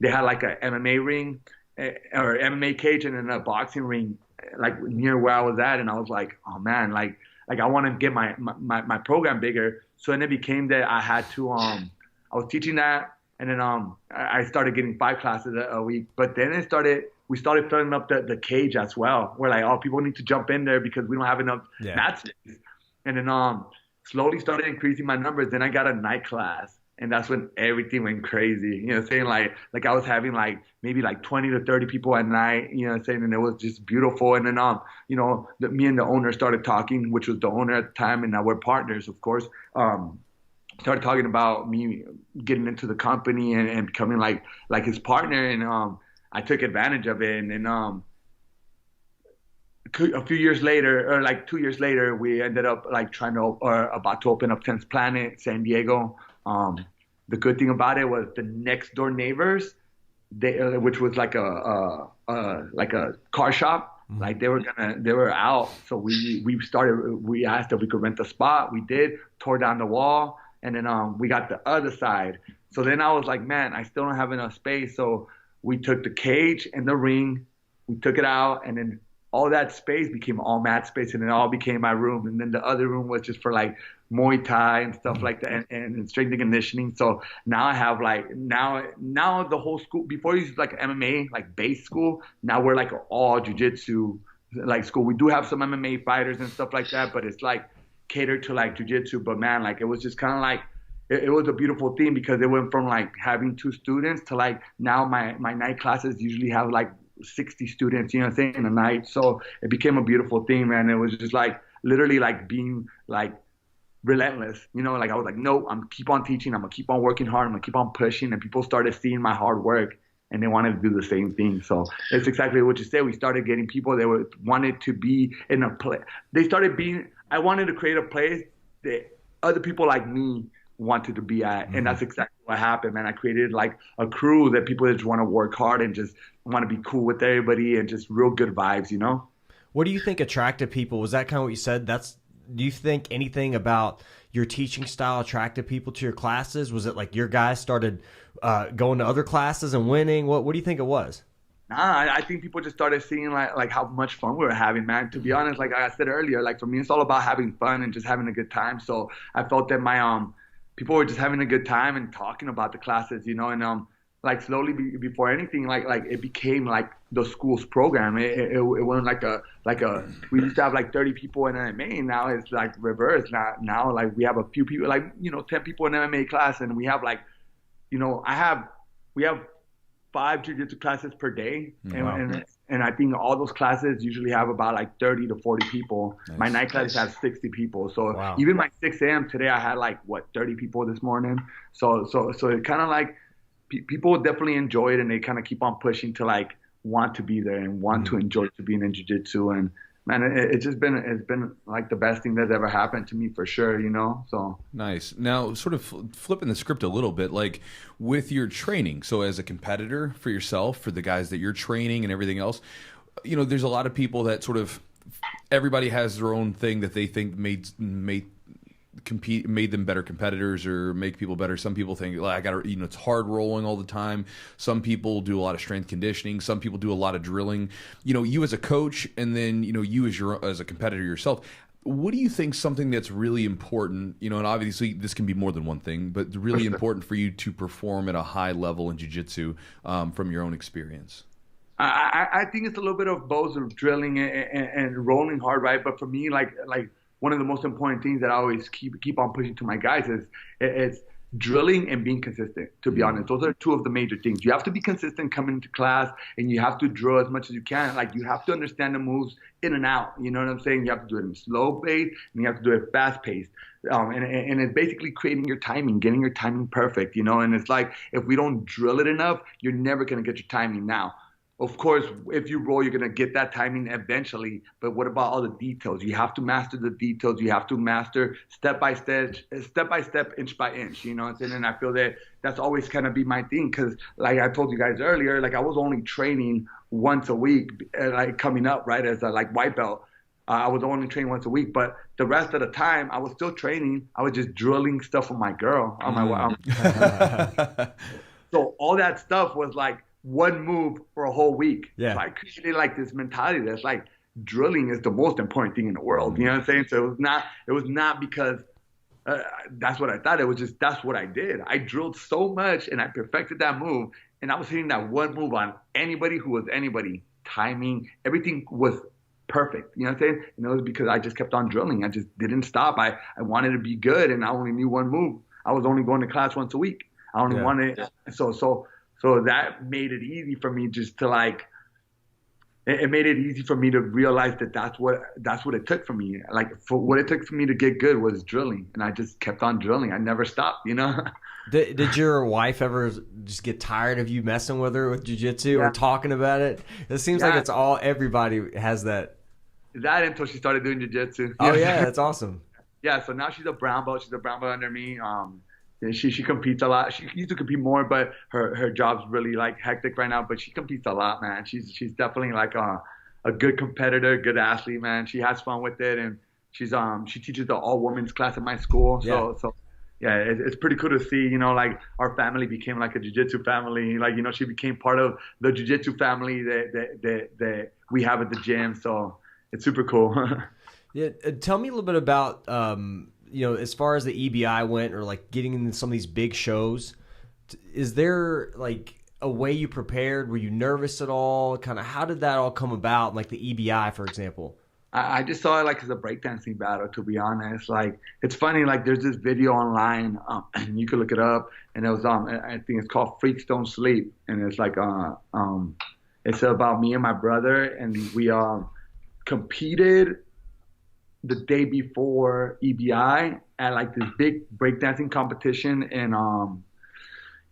they had an MMA ring or MMA cage, and then a boxing ring near where I was at, and I was like, oh man, I want to get my program bigger. So then it became that I had to I was teaching that, and then I started getting 5 classes a week. But then we started filling up the cage as well. We're like, oh, people need to jump in there because we don't have enough mat space. And then slowly started increasing my numbers. Then I got a night class. And that's when everything went crazy. You know what I'm saying? Like I was having like maybe like 20 to 30 people at night, you know what I'm saying? And it was just beautiful. And then, you know, me and the owner started talking, which was the owner at the time. And now we're partners, of course. Started talking about me getting into the company and becoming like his partner. And I took advantage of it. And then a few years later, or like 2 years later, we ended up like about to open up 10th Planet, San Diego. The good thing about it was the next door neighbors, which was like a car shop, like they were out. So we asked if we could rent a spot. We did, tore down the wall, and then we got the other side. So then I was like, man, I still don't have enough space. So we took the cage and the ring, we took it out, and then all that space became all mat space, and it all became my room. And then the other room was just for like Muay Thai and stuff like that, and strength and conditioning. So now I have like now the whole school. Before it was like MMA, like base school. Now we're like all jiu-jitsu like school. We do have some MMA fighters and stuff like that, but it's like catered to like jiu-jitsu. But man, like it was just kind of like it was a beautiful thing, because it went from like having 2 students to like now my night classes usually have like 60 students, you know what I'm saying, in a night. So it became a beautiful thing, man. It was just like literally like being like relentless, you know, like I was like, no, I'm keep on teaching, I'm gonna keep on working hard, I'm gonna keep on pushing. And people started seeing my hard work, and they wanted to do the same thing. So it's exactly what you said. We started getting people that wanted to be in a place. I wanted to create a place that other people like me wanted to be at. And that's exactly what happened, man. I created like a crew that people just want to work hard and just want to be cool with everybody and just real good vibes, you know? What do you think attracted people? Was that kind of what you said? Do you think anything about your teaching style attracted people to your classes? Was it like your guys started going to other classes and winning? What do you think it was? Nah, I think people just started seeing like how much fun we were having, man. To be honest, like I said earlier, like for me, it's all about having fun and just having a good time. So I felt that my people were just having a good time and talking about the classes, you know, and like slowly before anything, like it became like the school's program. It wasn't like a we used to have like 30 people in MMA, and now it's like reverse. Now like we have a few people, like, you know, 10 people in MMA class, and we have like, you know, we have 5 jiu-jitsu classes per day, and I think all those classes usually have about like 30 to 40 people. Nice. My night class has 60 people. So even my 6 a.m. today, I had like 30 people this morning. So it kind of like people definitely enjoy it, and they kind of keep on pushing to like want to be there and want to enjoy to being in jiu-jitsu. And man, it's been like the best thing that's ever happened to me, for sure, you know? So nice. Now, sort of flipping the script a little bit, like with your training, so as a competitor for yourself, for the guys that you're training and everything else, you know, there's a lot of people that sort of, everybody has their own thing that they think made them better competitors or make people better. Some people think, I got to, you know, it's hard rolling all the time. Some people do a lot of strength conditioning. Some people do a lot of drilling. You know, you as a coach, and then, you know, you as a competitor yourself, what do you think something that's really important, you know, and obviously this can be more than one thing, but really important for you to perform at a high level in jiu-jitsu from your own experience? I think it's a little bit of both, of drilling and rolling hard, right? But for me, like one of the most important things that I always keep on pushing to my guys is drilling and being consistent, to be honest. Those are 2 of the major things. You have to be consistent coming into class, and you have to drill as much as you can. Like, you have to understand the moves in and out. You know what I'm saying? You have to do it in slow pace, and you have to do it fast paced. And it's basically creating your timing, getting your timing perfect, you know? And it's like, if we don't drill it enough, you're never going to get your timing now. Of course, if you roll, you're going to get that timing eventually. But what about all the details? You have to master the details. You have to master step by step, inch by inch. You know what I'm saying? And I feel that that's always kind of be my thing. Because like I told you guys earlier, like I was only training once a week, like coming up, right, as a like white belt. I was only training once a week. But the rest of the time, I was still training. I was just drilling stuff with my girl on my So all that stuff was like one move for a whole week. Yeah. So I created like this mentality that's like drilling is the most important thing in the world. You know what I'm saying? So it was not because that's what I thought. It was just, that's what I did. I drilled so much and I perfected that move, and I was hitting that one move on anybody who was anybody. Timing, everything was perfect. You know what I'm saying? And it was because I just kept on drilling. I just didn't stop. I wanted to be good, and I only knew one move. I was only going to class once a week. I only wanted so that made it easy for me just to like. It made it easy for me to realize that that's what it took for me. Like for what it took for me to get good was drilling, and I just kept on drilling. I never stopped. You know. Did your wife ever just get tired of you messing with her with jiu-jitsu or talking about it? It seems like it's everybody has that. That until she started doing jiu-jitsu. Oh yeah, that's awesome. Yeah, so now she's a brown belt. She's a brown belt under me. She competes a lot. She used to compete more, but her job's really like hectic right now. But she competes a lot, man. She's definitely like a good competitor, good athlete, man. She has fun with it, and she teaches the all women's class at my school. So yeah, it's pretty cool to see. You know, like our family became like a jiu-jitsu family. Like, you know, she became part of the jiu-jitsu family that we have at the gym. So it's super cool. Yeah, tell me a little bit about you know, as far as the EBI went, or like getting into some of these big shows. Is there like a way you prepared? Were you nervous at all? Kind of how did that all come about? Like the EBI, for example. I just saw it like as a breakdancing battle, to be honest. Like, it's funny, like there's this video online, and you can look it up, and it was I think it's called Freaks Don't Sleep, and it's like it's about me and my brother, and we competed the day before EBI at like this big breakdancing competition in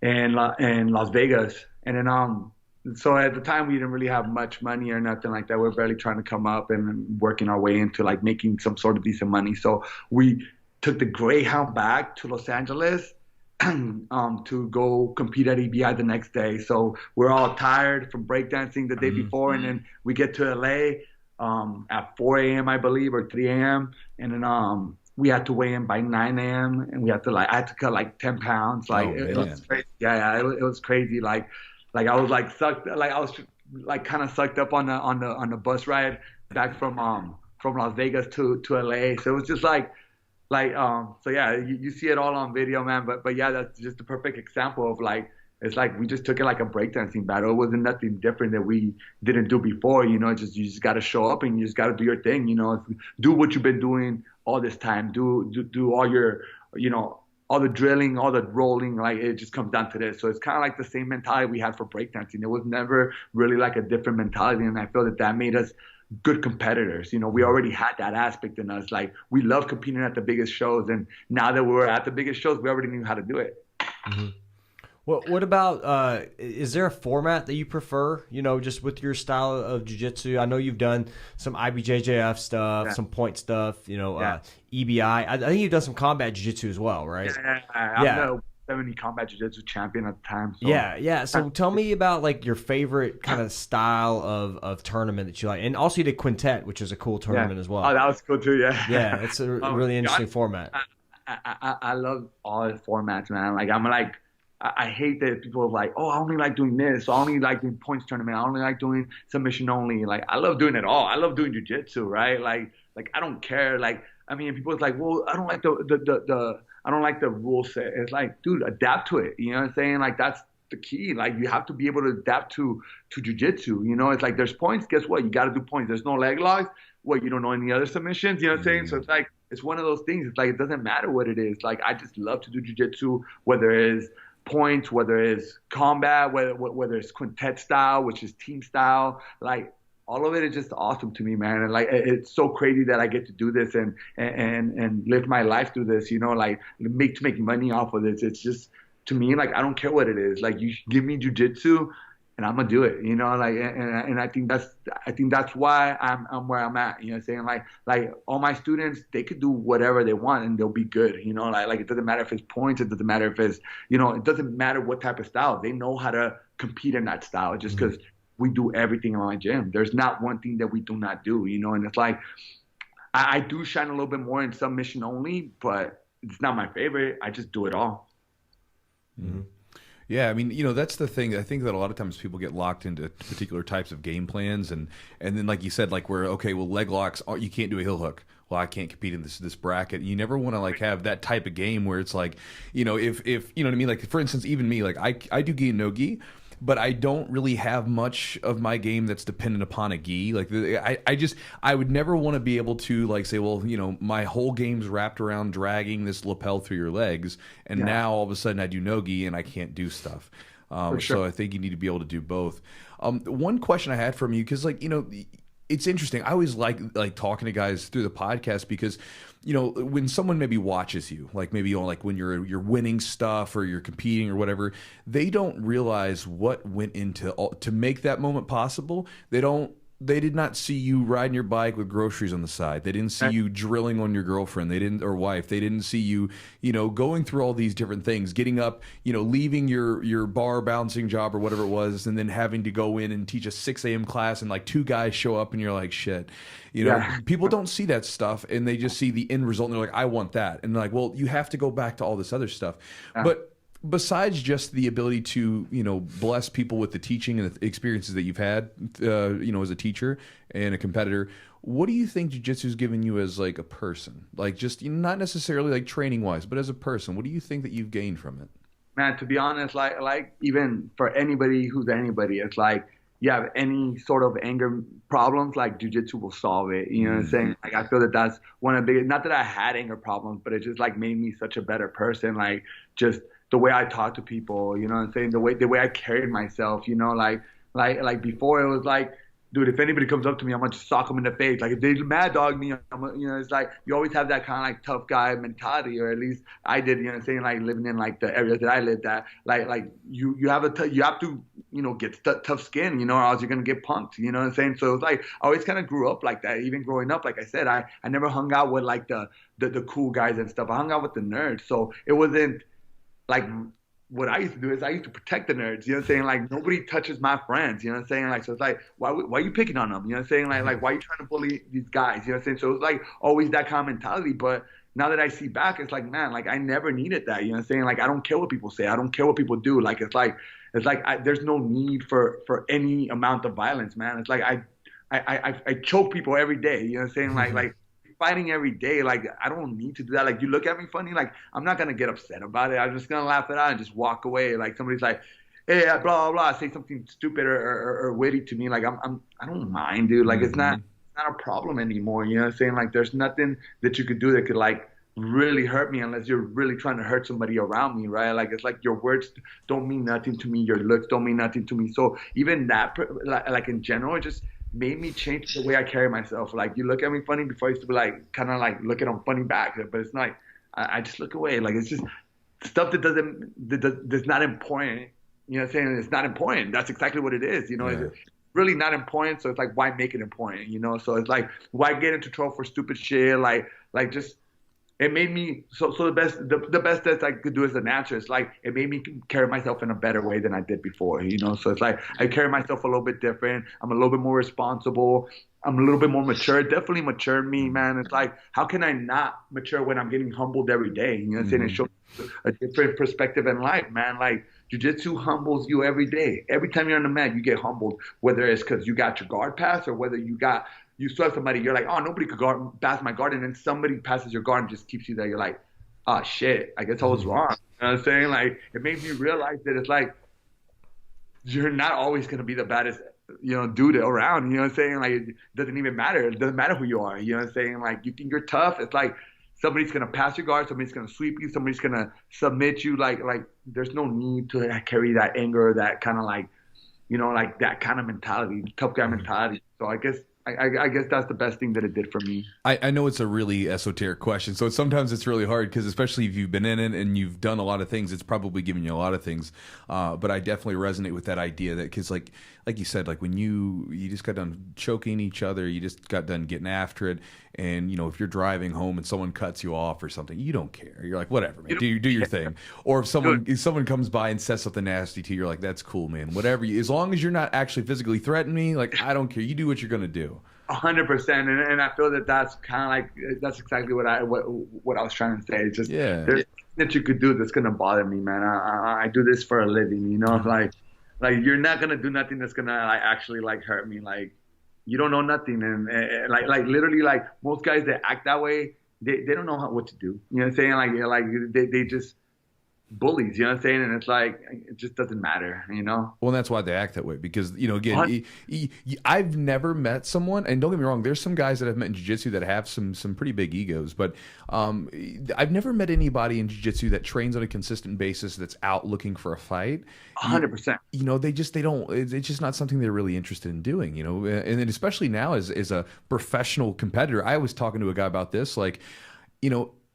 Las Vegas, and then so at the time we didn't really have much money or nothing like that. We're barely trying to come up and working our way into like making some sort of decent money. So we took the Greyhound back to Los Angeles to go compete at EBI the next day. So we're all tired from breakdancing the day before, and then we get to LA at 4 a.m. I believe, or 3 a.m. And then we had to weigh in by 9 a.m. and I had to cut like 10 pounds. Like it was crazy. Yeah, it was crazy. Like I was like sucked, like I was like kind of sucked up on the bus ride back from Las Vegas to LA. So it was just like so yeah, you see it all on video, man. But yeah, that's just a perfect example of like, it's like we just took it like a breakdancing battle. It wasn't nothing different that we didn't do before, you know. You just got to show up and you just got to do your thing, you know. Do what you've been doing all this time. Do all your, you know, all the drilling, all the rolling, like it just comes down to this. So it's kind of like the same mentality we had for breakdancing. It was never really like a different mentality, and I feel that made us good competitors. You know, we already had that aspect in us. Like, we love competing at the biggest shows, and now that we're at the biggest shows, we already knew how to do it. Mm-hmm. Well, what about, is there a format that you prefer, you know, just with your style of jiu-jitsu? I know you've done some IBJJF stuff, some point stuff, you know, EBI. I think you've done some combat jiu-jitsu as well, right? I'm the 70 combat jiu-jitsu champion at the time. So. Yeah. So tell me about, like, your favorite kind of style of tournament that you like. And also you did Quintet, which is a cool tournament as well. Oh, that was cool too, yeah. Yeah, it's a really interesting format. I love all the formats, man. Like, I hate that people are like, oh, I only like doing this. I only like doing points tournament. I only like doing submission only. Like, I love doing it all. I love doing jiu-jitsu, right? Like I don't care. Like, I mean, people are like, well, I don't like I don't like the rule set. It's like, dude, adapt to it. You know what I'm saying? Like, that's the key. Like, you have to be able to adapt to jiu-jitsu. You know, it's like, there's points. Guess what? You got to do points. There's no leg locks. What, you don't know any other submissions? You know what I'm saying? So it's like, it's one of those things. It's like, it doesn't matter what it is. Like, I just love to do jiu-jitsu, whether it's points, whether it's combat, whether it's quintet style, which is team style. Like, all of it is just awesome to me, man. And like, it's so crazy that I get to do this and live my life through this, you know, like make money off of this. It's just, to me, like, I don't care what it is. Like, you give me jiu-jitsu and I'm gonna do it, you know, like, and I think that's why I'm where I'm at, you know what I'm saying? Like all my students, they could do whatever they want and they'll be good, you know, like it doesn't matter if it's points, it doesn't matter if it's, you know, it doesn't matter what type of style. They know how to compete in that style just because we do everything in my gym. There's not one thing that we do not do, you know, and it's like, I do shine a little bit more in submission only, but it's not my favorite. I just do it all. Mm-hmm. Yeah, I mean, you know, that's the thing. I think that a lot of times people get locked into particular types of game plans, and then, like you said, like, where, okay, well, leg locks, oh, you can't do a heel hook. Well, I can't compete in this bracket. You never want to, like, have that type of game where it's like, you know, if you know what I mean? Like, for instance, even me, like, I do gi and no gi. but I don't really have much of my game that's dependent upon a gi. Like I would never want to be able to like say, well, you know, my whole game's wrapped around dragging this lapel through your legs, and now all of a sudden I do no gi and I can't do stuff. Sure. So I think you need to be able to do both. One question I had from you, because like, you know, it's interesting. I always like talking to guys through the podcast because, you know, when someone maybe watches you, like maybe like when you're winning stuff or you're competing or whatever, they don't realize what went into to make that moment possible. They did not see you riding your bike with groceries on the side. They didn't see you drilling on your girlfriend. Or wife. They didn't see you, you know, going through all these different things, getting up, you know, leaving your bar bouncing job or whatever it was, and then having to go in and teach a 6 a.m. class, and like 2 guys show up and you're like, shit. You know, people don't see that stuff, and they just see the end result and they're like, I want that. And they're like, well, you have to go back to all this other stuff. But besides just the ability to, you know, bless people with the teaching and the experiences that you've had, you know, as a teacher and a competitor, what do you think jiu-jitsu's given you as like a person? Like just, you know, not necessarily like training wise, but as a person, what do you think that you've gained from it? Man, to be honest, like even for anybody who's anybody, it's like you have any sort of anger problems, like jiu-jitsu will solve it. You know what I'm saying? Like I feel that that's one of the biggest, not that I had anger problems, but it just like made me such a better person. Like just the way I talk to people, you know what I'm saying? The way I carried myself, you know, like before it was like, dude, if anybody comes up to me, I'm gonna just sock them in the face. Like if they mad dog me, you know, it's like you always have that kind of like tough guy mentality, or at least I did. You know what I'm saying? Like living in like the area that I lived at, like you have to, you know, get tough skin, you know, or else you're gonna get punked. You know what I'm saying? So it's like I always kind of grew up like that. Even growing up, like I said, I never hung out with like the cool guys and stuff. I hung out with the nerds. So it wasn't like what I used to do is I used to protect the nerds, you know what I'm saying? Like nobody touches my friends, you know what I'm saying? Like, so it's like, why are you picking on them? You know what I'm saying? Like why are you trying to bully these guys? You know what I'm saying? So it's like always that kind of mentality. But now that I see back, it's like, man, like I never needed that. You know what I'm saying? Like, I don't care what people say. I don't care what people do. Like, it's like there's no need for any amount of violence, man. It's like, I choke people every day. You know what I'm saying? Like fighting every day, like I don't need to do that. Like you look at me funny, like I'm not gonna get upset about it. I'm just gonna laugh it out and just walk away. Like somebody's like, hey, blah blah blah, say something stupid or witty to me, like I don't mind, dude. Like it's not a problem anymore. You know what I'm saying? Like there's nothing that you could do that could like really hurt me unless you're really trying to hurt somebody around me, right? Like it's like your words don't mean nothing to me, your looks don't mean nothing to me. So even that, like in general, it just made me change the way I carry myself. Like you look at me funny before, I used to be like kind of like looking on funny back, but it's not. I just look away. Like it's just stuff that's not important. You know what I'm saying? It's not important. That's exactly what it is. You know, it's really not important. So it's like, why make it important? You know, so it's like, why get into trouble for stupid shit? Like just. It made me so the best that I could do as an answer is like it made me carry myself in a better way than I did before, you know. So it's like I carry myself a little bit different. I'm a little bit more responsible. I'm a little bit more mature. Definitely mature me, man. It's like how can I not mature when I'm getting humbled every day? You know what I'm saying? It shows a different perspective in life, man. Like jiu-jitsu humbles you every day. Every time you're on the mat, you get humbled, whether it's because you got your guard pass or whether you swept somebody, you're like, oh, nobody could pass my guard, and then somebody passes your guard and just keeps you there. You're like, oh, shit, I guess I was wrong. You know what I'm saying? Like, it made me realize that it's like, you're not always going to be the baddest, you know, dude around. You know what I'm saying? Like, it doesn't even matter. It doesn't matter who you are. You know what I'm saying? Like, you think you're tough. It's like somebody's going to pass your guard. Somebody's going to sweep you. Somebody's going to submit you. Like, there's no need to carry that anger, that kind of like, you know, like that kind of mentality, tough guy mentality. So I guess that's the best thing that it did for me. I know it's a really esoteric question, so sometimes it's really hard because especially if you've been in it and you've done a lot of things, it's probably given you a lot of things. But I definitely resonate with that idea that because like you said, like when you just got done choking each other, you just got done getting after it, and you know if you're driving home and someone cuts you off or something, you don't care. You're like whatever, man, do your thing. Or if someone comes by and says something nasty to you, you're like that's cool, man. Whatever, as long as you're not actually physically threatening me, like I don't care. You do what you're gonna do. 100%, and I feel that that's kind of like that's exactly what I was trying to say. It's just there's nothing that you could do that's gonna bother me, man. I do this for a living, you know. Like you're not gonna do nothing that's gonna like actually like hurt me. Like you don't know nothing, and like literally like most guys that act that way, they don't know what to do. You know what I'm saying? Like they just bullies, you know what I'm saying? And it's like, it just doesn't matter, you know? Well, that's why they act that way because, again, I've never met someone, and don't get me wrong, there's some guys that I've met in jiu-jitsu that have some pretty big egos, but I've never met anybody in jiu-jitsu that trains on a consistent basis that's out looking for a fight. 100%. They don't, it's just not something they're really interested in doing, and then especially now as a professional competitor. I was talking to a guy about this, like,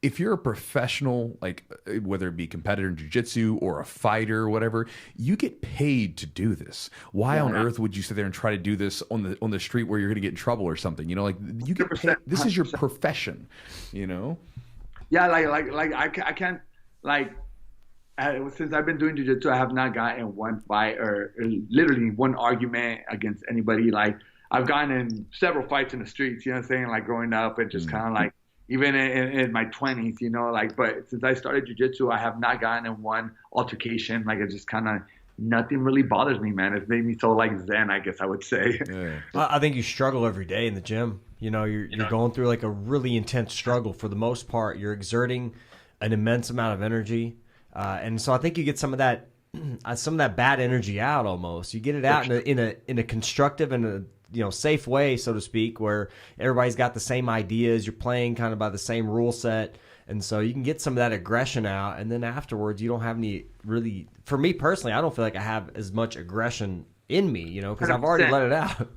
if you're a professional, like whether it be competitor in jiu-jitsu or a fighter or whatever, you get paid to do this. Why on earth would you sit there and try to do this on the street where you're going to get in trouble or something? Like you get paid. This is your profession, Yeah, like I can't, like, since I've been doing jiu-jitsu, I have not gotten one fight or literally one argument against anybody. Like I've gotten in several fights in the streets, you know what I'm saying? Like growing up and just kind of like, even in my 20s, but since I started jiu-jitsu, I have not gotten in one altercation. Like, it just kind of, nothing really bothers me, man. It's made me so, like, zen, I guess I would say. Yeah. I think you struggle every day in the gym. You're going through, like, a really intense struggle. For the most part, you're exerting an immense amount of energy. And so I think you get some of that bad energy out almost. You get it out in a constructive and a safe way, so to speak, where everybody's got the same ideas. You're playing kind of by the same rule set. And so you can get some of that aggression out. And then afterwards, you don't have any really, for me personally, I don't feel like I have as much aggression in me, because I've already let it out.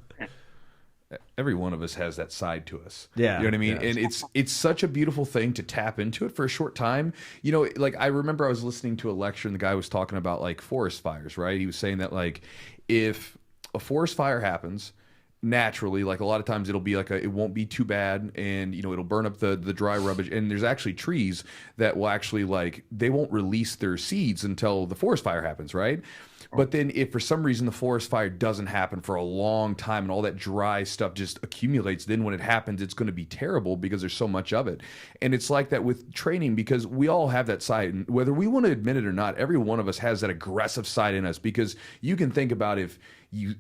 Every one of us has that side to us. Yeah. You know what I mean? Yeah. And it's such a beautiful thing to tap into it for a short time. Like I remember I was listening to a lecture and the guy was talking about like forest fires, right? He was saying that like if a forest fire happens, naturally, like a lot of times it'll be like it won't be too bad, and it'll burn up the dry rubbish, and there's actually trees that will actually, like, they won't release their seeds until the forest fire happens, right? But then if for some reason the forest fire doesn't happen for a long time and all that dry stuff just accumulates, then when it happens, it's going to be terrible because there's so much of it. And it's like that with training, because we all have that side. And whether we want to admit it or not, every one of us has that aggressive side in us, because you can think about if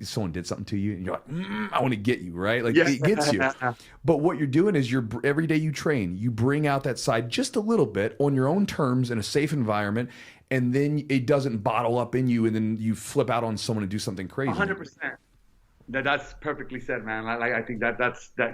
someone did something to you and you're like, I want to get you, right? Like it gets you. But what you're doing is every day you train, you bring out that side just a little bit on your own terms in a safe environment. And then it doesn't bottle up in you, and then you flip out on someone and do something crazy. 100%. That's perfectly said, man. I think that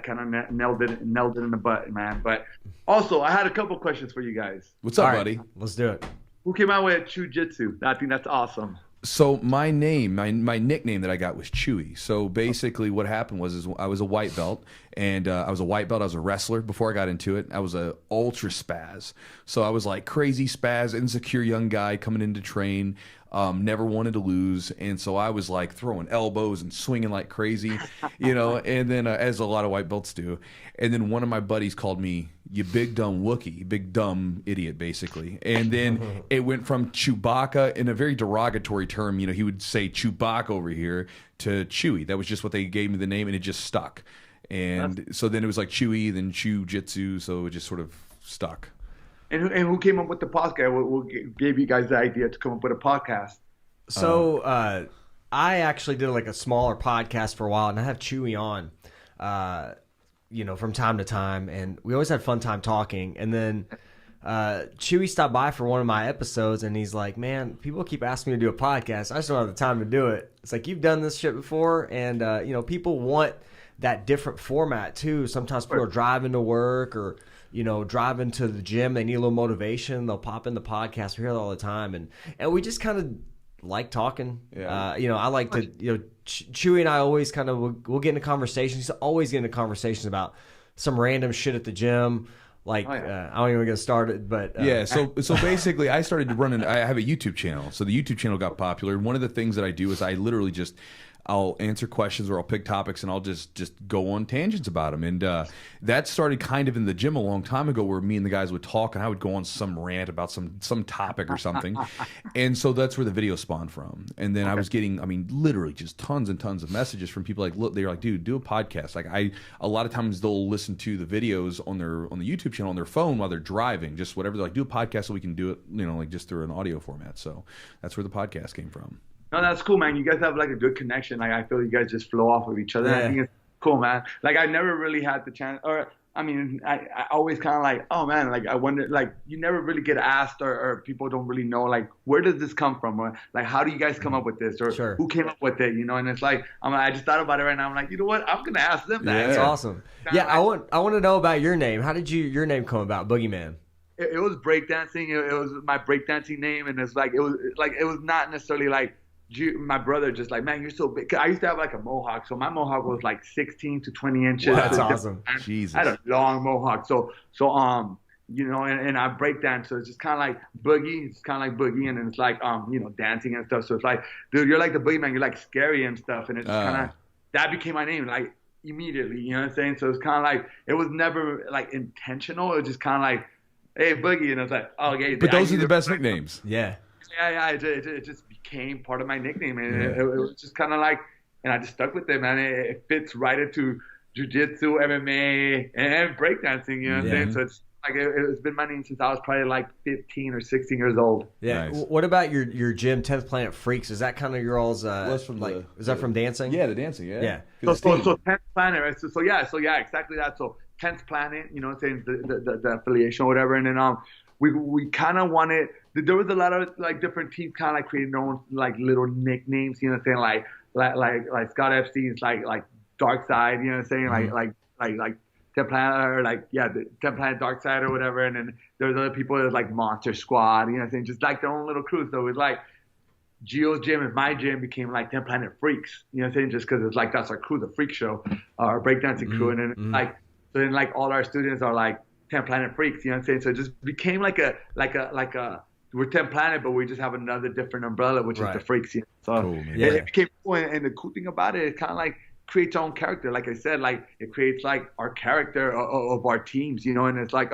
kind of nailed it in the butt, man. But also, I had a couple questions for you guys. What's up, buddy? Let's do it. Who came out with Chewjitsu? I think that's awesome. So my nickname that I got was Chewy. So basically what happened was I was a white belt, and I was a wrestler before I got into it. I was a ultra spaz. So I was like crazy spaz, insecure young guy coming in to train, never wanted to lose. And so I was like throwing elbows and swinging like crazy, and then as a lot of white belts do. And then one of my buddies called me, "You big dumb Wookie," big dumb idiot, basically. And then it went from Chewbacca, in a very derogatory term, he would say Chewbacca over here, to Chewy. That was just what they gave me the name, and it just stuck. And so then it was like Chewy, then Jiu-Jitsu, so it just sort of stuck. And who came up with the podcast? What gave you guys the idea to come up with a podcast? So I actually did like a smaller podcast for a while, and I have Chewy on, from time to time, and we always had fun time talking. And then Chewy stopped by for one of my episodes, and he's like, "Man, people keep asking me to do a podcast. I just don't have the time to do it." It's like, you've done this shit before, and people want that different format too. Sometimes people are driving to work or driving to the gym. They need a little motivation. They'll pop in the podcast. We hear that all the time, and we just kind of like talking. Yeah. I like to Chewy and I always kind of we'll get into conversations. He's always getting into conversations about some random shit at the gym. Like I don't even get started, but So basically, I started to run. I have a YouTube channel, so the YouTube channel got popular. And one of the things that I do is I literally I'll answer questions, or I'll pick topics, and I'll just go on tangents about them. And that started kind of in the gym a long time ago, where me and the guys would talk, and I would go on some rant about some topic or something. And so that's where the video spawned from. And then I was getting, literally just tons and tons of messages from people like, look, they're like, dude, do a podcast. Like a lot of times they'll listen to the videos on the YouTube channel on their phone while they're driving, just whatever. They're like, do a podcast so we can do it, like just through an audio format. So that's where the podcast came from. No, that's cool, man. You guys have like a good connection. Like I feel you guys just flow off of each other. Yeah. I think it's cool, man. Like I never really had the chance, or I mean, I always kind of like, oh man, like I wonder, like you never really get asked, or people don't really know, like where does this come from, or like how do you guys come up with this, or Sure. who came up with it, you know? And it's like, I just thought about it right now. I'm like, you know what? I'm gonna ask them that. That's awesome. Yeah, I want to know about your name. How did your name come about, Boogeyman? It was breakdancing. It was my breakdancing name, and it's like it was not necessarily like. My brother just like, man, you're so big. I used to have like a mohawk, so my mohawk was like 16 to 20 inches. Wow, that's awesome. Jesus. I had a long mohawk, so you know, and I break dance, so it's just kind of like boogie. It's kind of like boogie, and then it's like you know, dancing and stuff. So it's like, dude, you're like the boogeyman. You're like scary and stuff, and it's kind of that became my name like immediately. You know what I'm saying? So it's kind of like it was never like intentional. It was just kind of like, hey, boogie, and it's like, oh, okay. But those are the best nicknames. Yeah. Yeah, it just became part of my nickname, and it was just kind of like, and I just stuck with it, man. It fits right into Jiu-Jitsu, MMA, and breakdancing, you know what I'm saying? So it's like it's been my name since I was probably like 15 or 16 years old. Yeah. Nice. What about your gym, 10th Planet Freaks? Is that kind of your all's? Is that from dancing? Yeah, the dancing. Yeah. So 10th Planet, right? So yeah, exactly that. So 10th Planet, you know what I'm saying? The affiliation or whatever, and then we kind of wanted. There was a lot of like different teams kind of like creating their own like little nicknames, you know what I'm saying? Like Scott FC's like Dark Side, you know what I'm saying? Like 10 Planet, or like the 10 Planet Dark Side or whatever. And then there's other people that like Monster Squad, you know what I'm saying? Just like their own little crew. So it was like Gio's gym and my gym became like 10 Planet Freaks, you know what I'm saying? Just because it's like that's our crew, the Freak Show, our breakdancing crew, and then like so then like all our students are like 10 Planet Freaks, you know what I'm saying? So it just became like a we're 10 Planet, but we just have another different umbrella, which is the Freaks. You know? So cool, it became cool, and the cool thing about it kind of like creates our own character. Like I said, like it creates like our character of our teams, you know. And it's like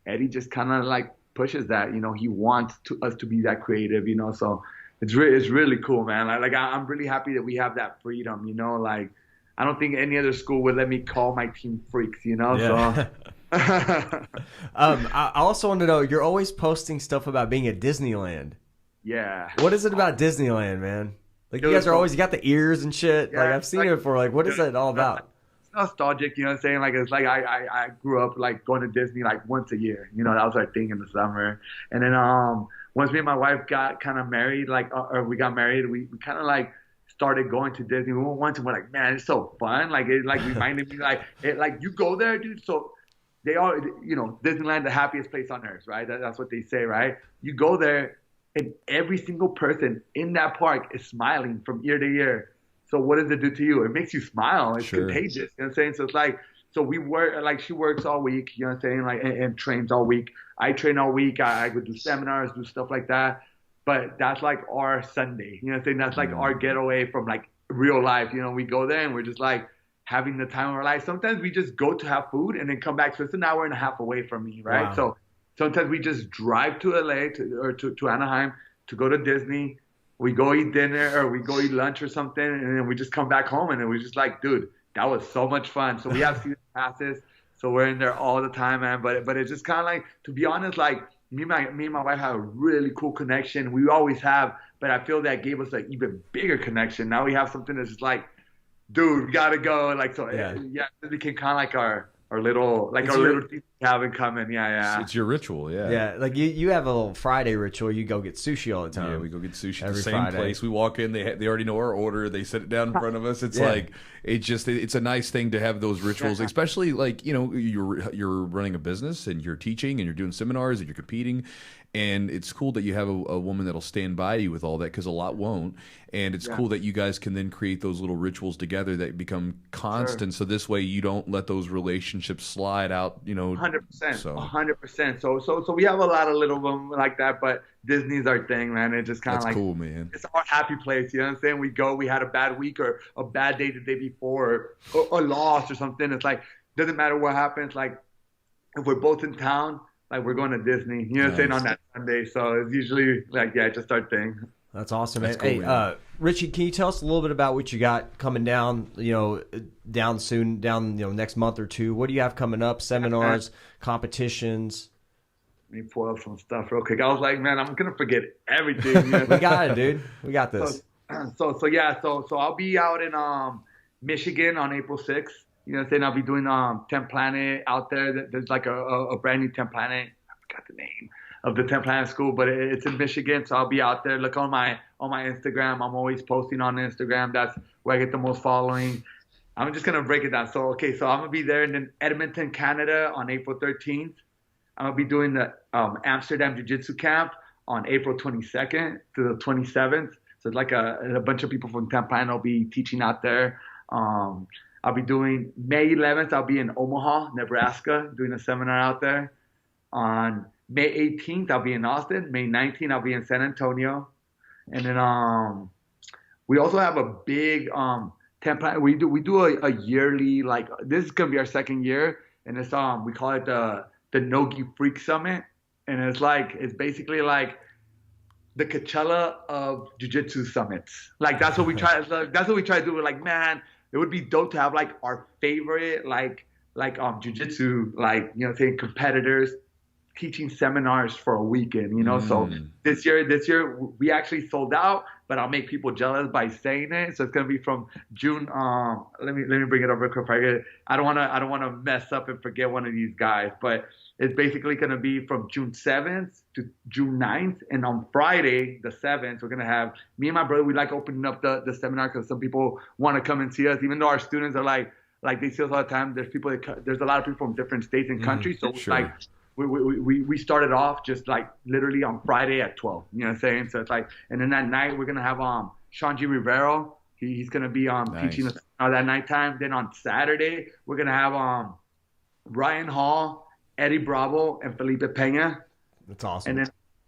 Eddie just kind of like pushes that, you know. He wants us to be that creative, you know. So it's really cool, man. Like I'm really happy that we have that freedom, you know. Like I don't think any other school would let me call my team Freaks, you know. So. I also want to know, you're always posting stuff about being at Disneyland. Yeah. What is it about Disneyland, man? Like you guys are always, you got the ears and shit. Yeah, like I've seen it before. Like what is that all about? It's nostalgic, you know what I'm saying? Like it's like I grew up like going to Disney like once a year. You know, that was our thing in the summer. And then once me and my wife got kind of married, or we got married, we kind of like started going to Disney. We went once and we're like, man, it's so fun. Like it like reminded me like you go there, dude. So they are, you know, Disneyland, the happiest place on earth, right? That's what they say, right? You go there, and every single person in that park is smiling from ear to ear. So what does it do to you? It makes you smile. It's contagious. You know what I'm saying? So it's like, so we work, like she works all week, you know what I'm saying? Like, and trains all week. I train all week. I would do seminars, do stuff like that. But that's like our Sunday. You know what I'm saying? That's like our getaway from like real life. You know, we go there and we're just like, having the time of our life. Sometimes we just go to have food and then come back. So it's an hour and a half away from me, right? Wow. So sometimes we just drive to LA to Anaheim to go to Disney. We go eat dinner or we go eat lunch or something, and then we just come back home, and then we're just like, dude, that was so much fun. So we have season passes, so we're in there all the time, man. But it's just kind of like, to be honest, like me and my wife have a really cool connection. We always have, but I feel that gave us an even bigger connection. Now we have something that's just like, dude, we gotta go. Like, so it became kind of like our little, like it's our little thing we have in common. Yeah. It's your ritual. Yeah. Yeah. Like you have a little Friday ritual. You go get sushi all the time. Yeah, we go get sushi at the same place. We walk in, they already know our order. They set it down in front of us. It's like, it's a nice thing to have those rituals, especially like, you know, you're running a business and you're teaching and you're doing seminars and you're competing. And it's cool that you have a woman that'll stand by you with all that, because a lot won't. And it's cool that you guys can then create those little rituals together that become constant. So this way you don't let those relationships slide out, you know. 100%. So 100%. So we have a lot of little them like that, but Disney's our thing, man. It just kind of like, cool, man. It's our happy place. You know what I'm saying? We go, we had a bad week or a bad day the day before or a loss or something. It's like, doesn't matter what happens. Like if we're both in town, like we're going to Disney, you know what I'm saying, on that Sunday. So it's usually like, just our thing. That's awesome, man. Cool, hey, Richie, can you tell us a little bit about what you got coming down, down soon, next month or two? What do you have coming up? Seminars, competitions? Let me pull up some stuff real quick. I was like, man, I'm going to forget everything. You know? We got it, dude. We got this. So I'll be out in Michigan on April 6th. You know what I'm saying? I'll be doing 10 Planet out there. There's like a brand new 10 Planet. I forgot the name of the 10 Planet school, but it's in Michigan. So I'll be out there. Look on my Instagram. I'm always posting on Instagram. That's where I get the most following. I'm just gonna break it down. So so I'm gonna be there in Edmonton, Canada on April 13th. I'm gonna be doing the Amsterdam Jiu-Jitsu camp on April 22nd to the 27th. So it's like a bunch of people from 10 Planet will be teaching out there. I'll be doing May 11th. I'll be in Omaha, Nebraska, doing a seminar out there. On May 18th, I'll be in Austin. May 19th, I'll be in San Antonio. And then we also have a big 10 Planet. We do a yearly, like, this is gonna be our second year, and it's we call it the Nogi Freak Summit, and it's basically like the Coachella of Jiu-Jitsu summits. Like that's what we try. That's what we try to do. We're like, man, it would be dope to have like our favorite like Jiu-Jitsu, like, you know, saying competitors teaching seminars for a weekend, you know. So this year we actually sold out, but I'll make people jealous by saying it. So it's gonna be from June. Let me bring it up real quick. I don't wanna mess up and forget one of these guys, but it's basically gonna be from June 7th to June 9th, and on Friday the 7th we're gonna have me and my brother. We like opening up the seminar because some people want to come and see us, even though our students are like they see us all the time. There's a lot of people from different states and countries, so sure. Like. We started off just like literally on Friday at 12, you know what I'm saying? So it's like, and then that night we're going to have Shanji Rivero. He's going to be teaching us that nighttime. Then on Saturday, we're going to have Ryan Hall, Eddie Bravo, and Felipe Pena. That's awesome.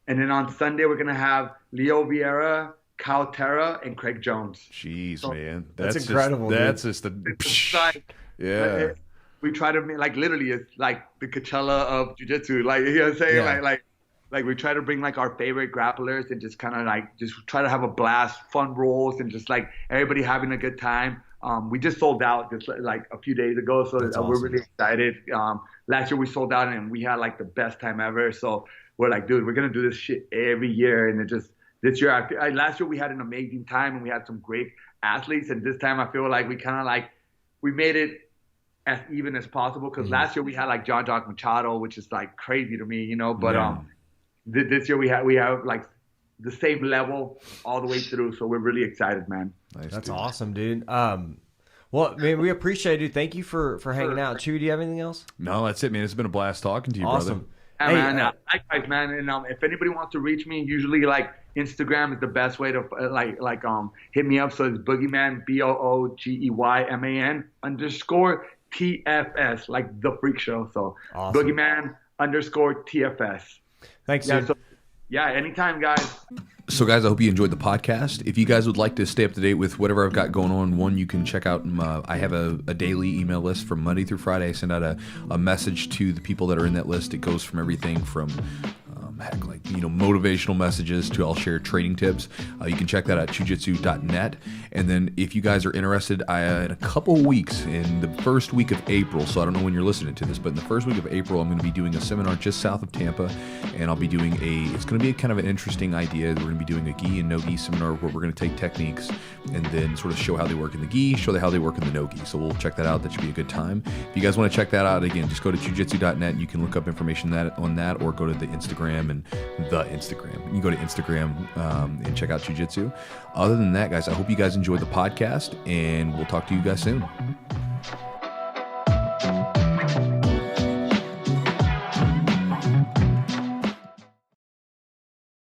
And then on Sunday, we're going to have Leo Vieira, Kyle Terra, and Craig Jones. Jeez, so, man. That's incredible. That's just yeah. We try to make, like, literally it's like the Coachella of Jiu-Jitsu, like, you know what I'm saying? Yeah. Like we try to bring like our favorite grapplers and just kind of like just try to have a blast, fun rolls, and just like everybody having a good time. We just sold out just like a few days ago, so we're really excited. Last year we sold out and we had like the best time ever. So we're like, dude, we're gonna do this shit every year. And this year, last year we had an amazing time and we had some great athletes, and this time I feel like we made it as even as possible, because last year we had like John Machado, which is like crazy to me, you know. But this year we have like the same level all the way through, so we're really excited, man. Nice, that's dude. Awesome, dude. Well, man, we appreciate it, dude. Thank you for hanging out. Chew, do you have anything else? No, that's it, man. It's been a blast talking to you, awesome. brother. Yeah, man. Likewise, man. And if anybody wants to reach me, usually like Instagram is the best way to hit me up. So it's Boogeyman, BOOGEYMAN _TFS, like the freak show. So awesome. Boogeyman _TFS. Thanks, dude. Anytime, guys. So, guys, I hope you enjoyed the podcast. If you guys would like to stay up to date with whatever I've got going on, one, you can check out, I have a daily email list from Monday through Friday. I send out a message to the people that are in that list. It goes from everything from motivational messages to I'll share training tips. You can check that at JiuJitsu.net. And then if you guys are interested, in a couple weeks, in the first week of April, so I don't know when you're listening to this, but in the first week of April, I'm going to be doing a seminar just south of Tampa, and I'll be doing it's going to be kind of an interesting idea. We're going to be doing a gi and no gi seminar where we're going to take techniques and then sort of show how they work in the gi, show how they work in the no gi. So we'll check that out. That should be a good time. If you guys want to check that out, again, just go to JiuJitsu.net. You can look up information on that, or go to the Instagram and the Instagram. You can go to Instagram and check out Jiu-Jitsu. Other than that, guys, I hope you guys enjoyed the podcast, and we'll talk to you guys soon.